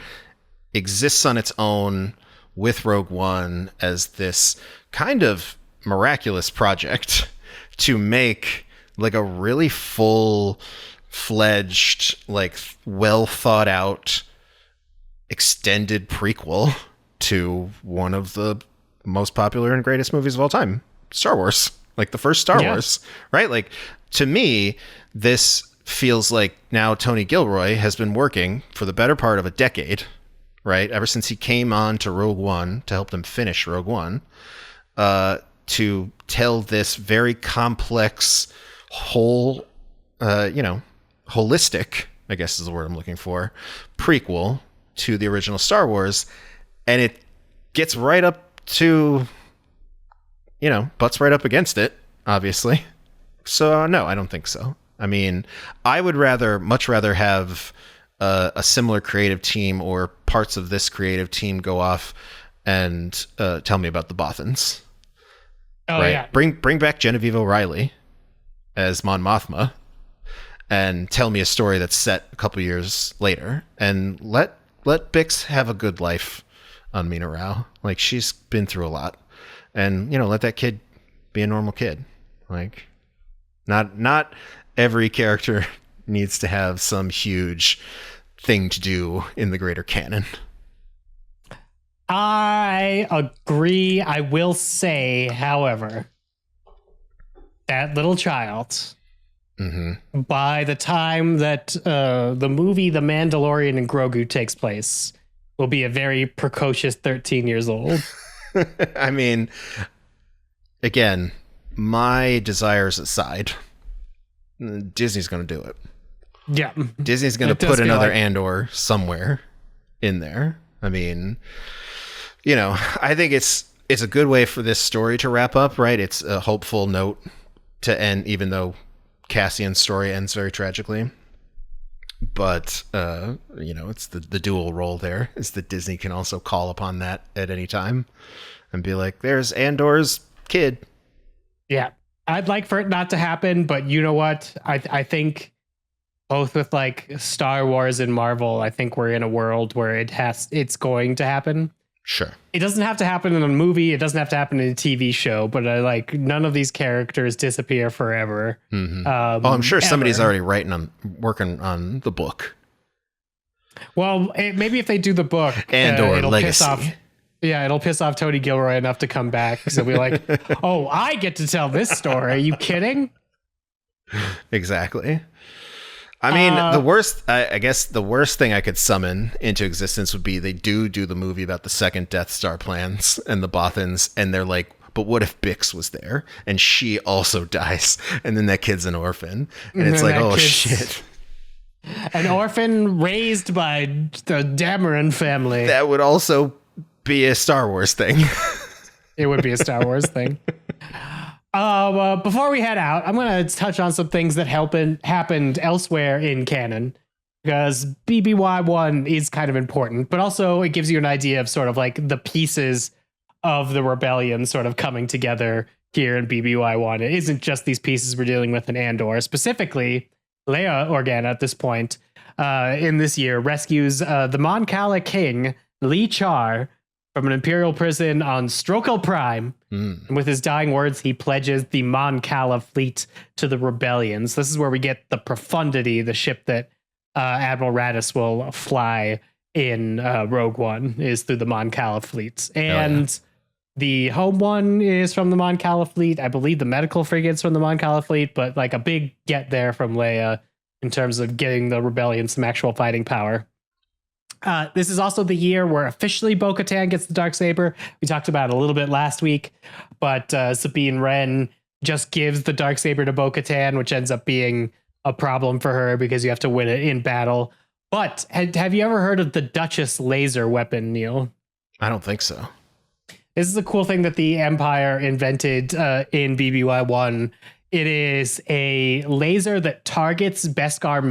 exists on its own with Rogue One as this kind of miraculous project to make like a really full-fledged, like well thought out extended prequel to one of the most popular and greatest movies of all time, Star Wars, like the first Star Wars, right? Like, to me, this feels like now Tony Gilroy has been working for the better part of a decade, right? Ever since he came on to Rogue One to help them finish Rogue One, to tell this very complex holistic, I guess is the word I'm looking for, prequel to the original Star Wars. And it gets right up to, butts right up against it, obviously. So no, I don't think so. I mean, I would much rather have a similar creative team or parts of this creative team go off and tell me about the Bothans. Oh, right? yeah. Bring back Genevieve O'Reilly as Mon Mothma and tell me a story that's set a couple years later, and let Bix have a good life on Mina Rao. Like, she's been through a lot, and let that kid be a normal kid. Like, not every character needs to have some huge thing to do in the greater canon. I agree. I will say, however, that little child, by the time that the movie The Mandalorian and Grogu takes place, will be a very precocious 13 years old. I mean, again, my desires aside, Disney's going to do it. Yeah. Disney's going to put another Andor somewhere in there. I mean, I think it's a good way for this story to wrap up, right? It's a hopeful note to end, even though Cassian's story ends very tragically. But, it's the dual role there, is that Disney can also call upon that at any time and be like, there's Andor's kid. Yeah. I'd like for it not to happen, but you know what? I think both with like Star Wars and Marvel, I think we're in a world where it's going to happen. Sure. It doesn't have to happen in a movie. It doesn't have to happen in a TV show, but none of these characters disappear forever. Mm-hmm. I'm sure somebody's already working on the book. Well, maybe if they do the book, Andor it'll Legacy. piss off. Yeah, it'll piss off Tony Gilroy enough to come back. So be like, oh, I get to tell this story. Are you kidding? Exactly. I mean, I guess the worst thing I could summon into existence would be they do the movie about the second Death Star plans and the Bothans, and they're like, but what if Bix was there and she also dies, and then that kid's an orphan, and it's like, oh shit. An orphan raised by the Dameron family. That would also be a Star Wars thing. It would be a Star Wars thing. Before we head out, I'm going to touch on some things that happened elsewhere in canon, because BBY1 is kind of important, but also it gives you an idea of sort of like the pieces of the rebellion sort of coming together here in BBY1. It isn't just these pieces we're dealing with in Andor. Specifically, Leia Organa at this point in this year rescues the Mon Cala king, Lee Char, from an Imperial prison on Strokal Prime. And with his dying words, he pledges the Mon Cala fleet to the rebellions. This is where we get the Profundity, the ship that Admiral Raddus will fly in Rogue One, is through the Mon Cala fleet. And the home one is from the Mon Cala fleet. I believe the medical frigate's from the Mon Cala fleet, but like a big get there from Leia in terms of getting the rebellion some actual fighting power. This is also the year where officially Bo-Katan gets the Darksaber. We talked about it a little bit last week, but Sabine Wren just gives the Darksaber to Bo-Katan, which ends up being a problem for her because you have to win it in battle. But have you ever heard of the Duchess laser weapon, Neil? I don't think so. This is a cool thing that the Empire invented in BBY1. It is a laser that targets Beskar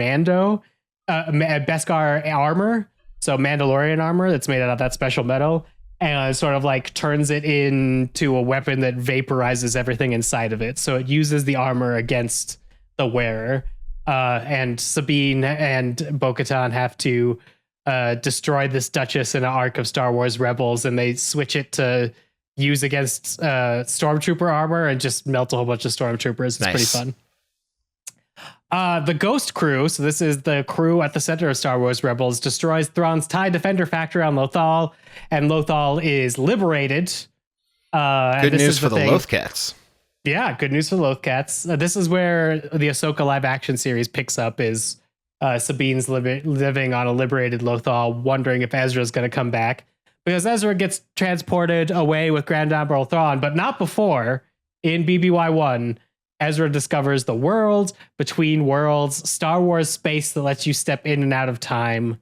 Beskar armor. So Mandalorian armor that's made out of that special metal, and sort of like turns it into a weapon that vaporizes everything inside of it. So it uses the armor against the wearer. And Sabine and Bo-Katan have to destroy this Duchess in an arc of Star Wars Rebels, and they switch it to use against Stormtrooper armor and just melt a whole bunch of Stormtroopers. It's pretty fun. The Ghost Crew, so this is the crew at the center of Star Wars Rebels, destroys Thrawn's TIE Defender factory on Lothal, and Lothal is liberated. Good news for the Lothcats. Yeah, good news for the Lothcats. This is where the Ahsoka live action series picks up, is Sabine's living on a liberated Lothal, wondering if Ezra's going to come back. Because Ezra gets transported away with Grand Admiral Thrawn, but not before, in BBY1, Ezra discovers the world between worlds, Star Wars space that lets you step in and out of time,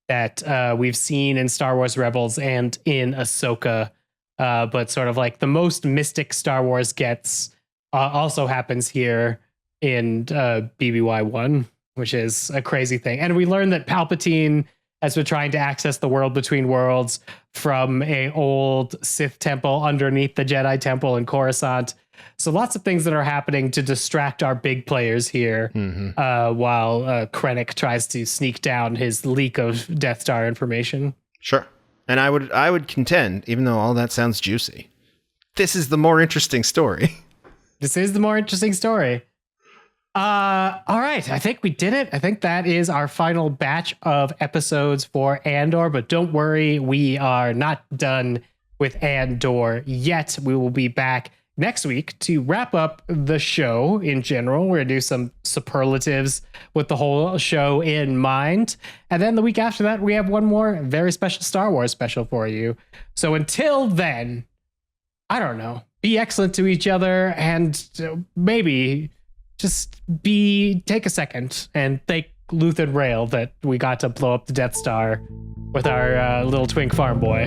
that we've seen in Star Wars Rebels and in Ahsoka. But sort of like the most mystic Star Wars gets also happens here. in BBY1, which is a crazy thing. And we learned that Palpatine has been trying to access the world between worlds from a old Sith temple underneath the Jedi temple in Coruscant. So lots of things that are happening to distract our big players here, while Krennic tries to sneak down his leak of Death Star information. Sure. And I would contend, even though all that sounds juicy, this is the more interesting story. This is the more interesting story. All right. I think we did it. I think that is our final batch of episodes for Andor, but don't worry. We are not done with Andor yet. We will be back next week to wrap up the show in general. We're going to do some superlatives with the whole show in mind. And then the week after that, we have one more very special Star Wars special for you. So until then, I don't know, be excellent to each other, and maybe just take a second and thank Luthan Rail that we got to blow up the Death Star with our little twink farm boy.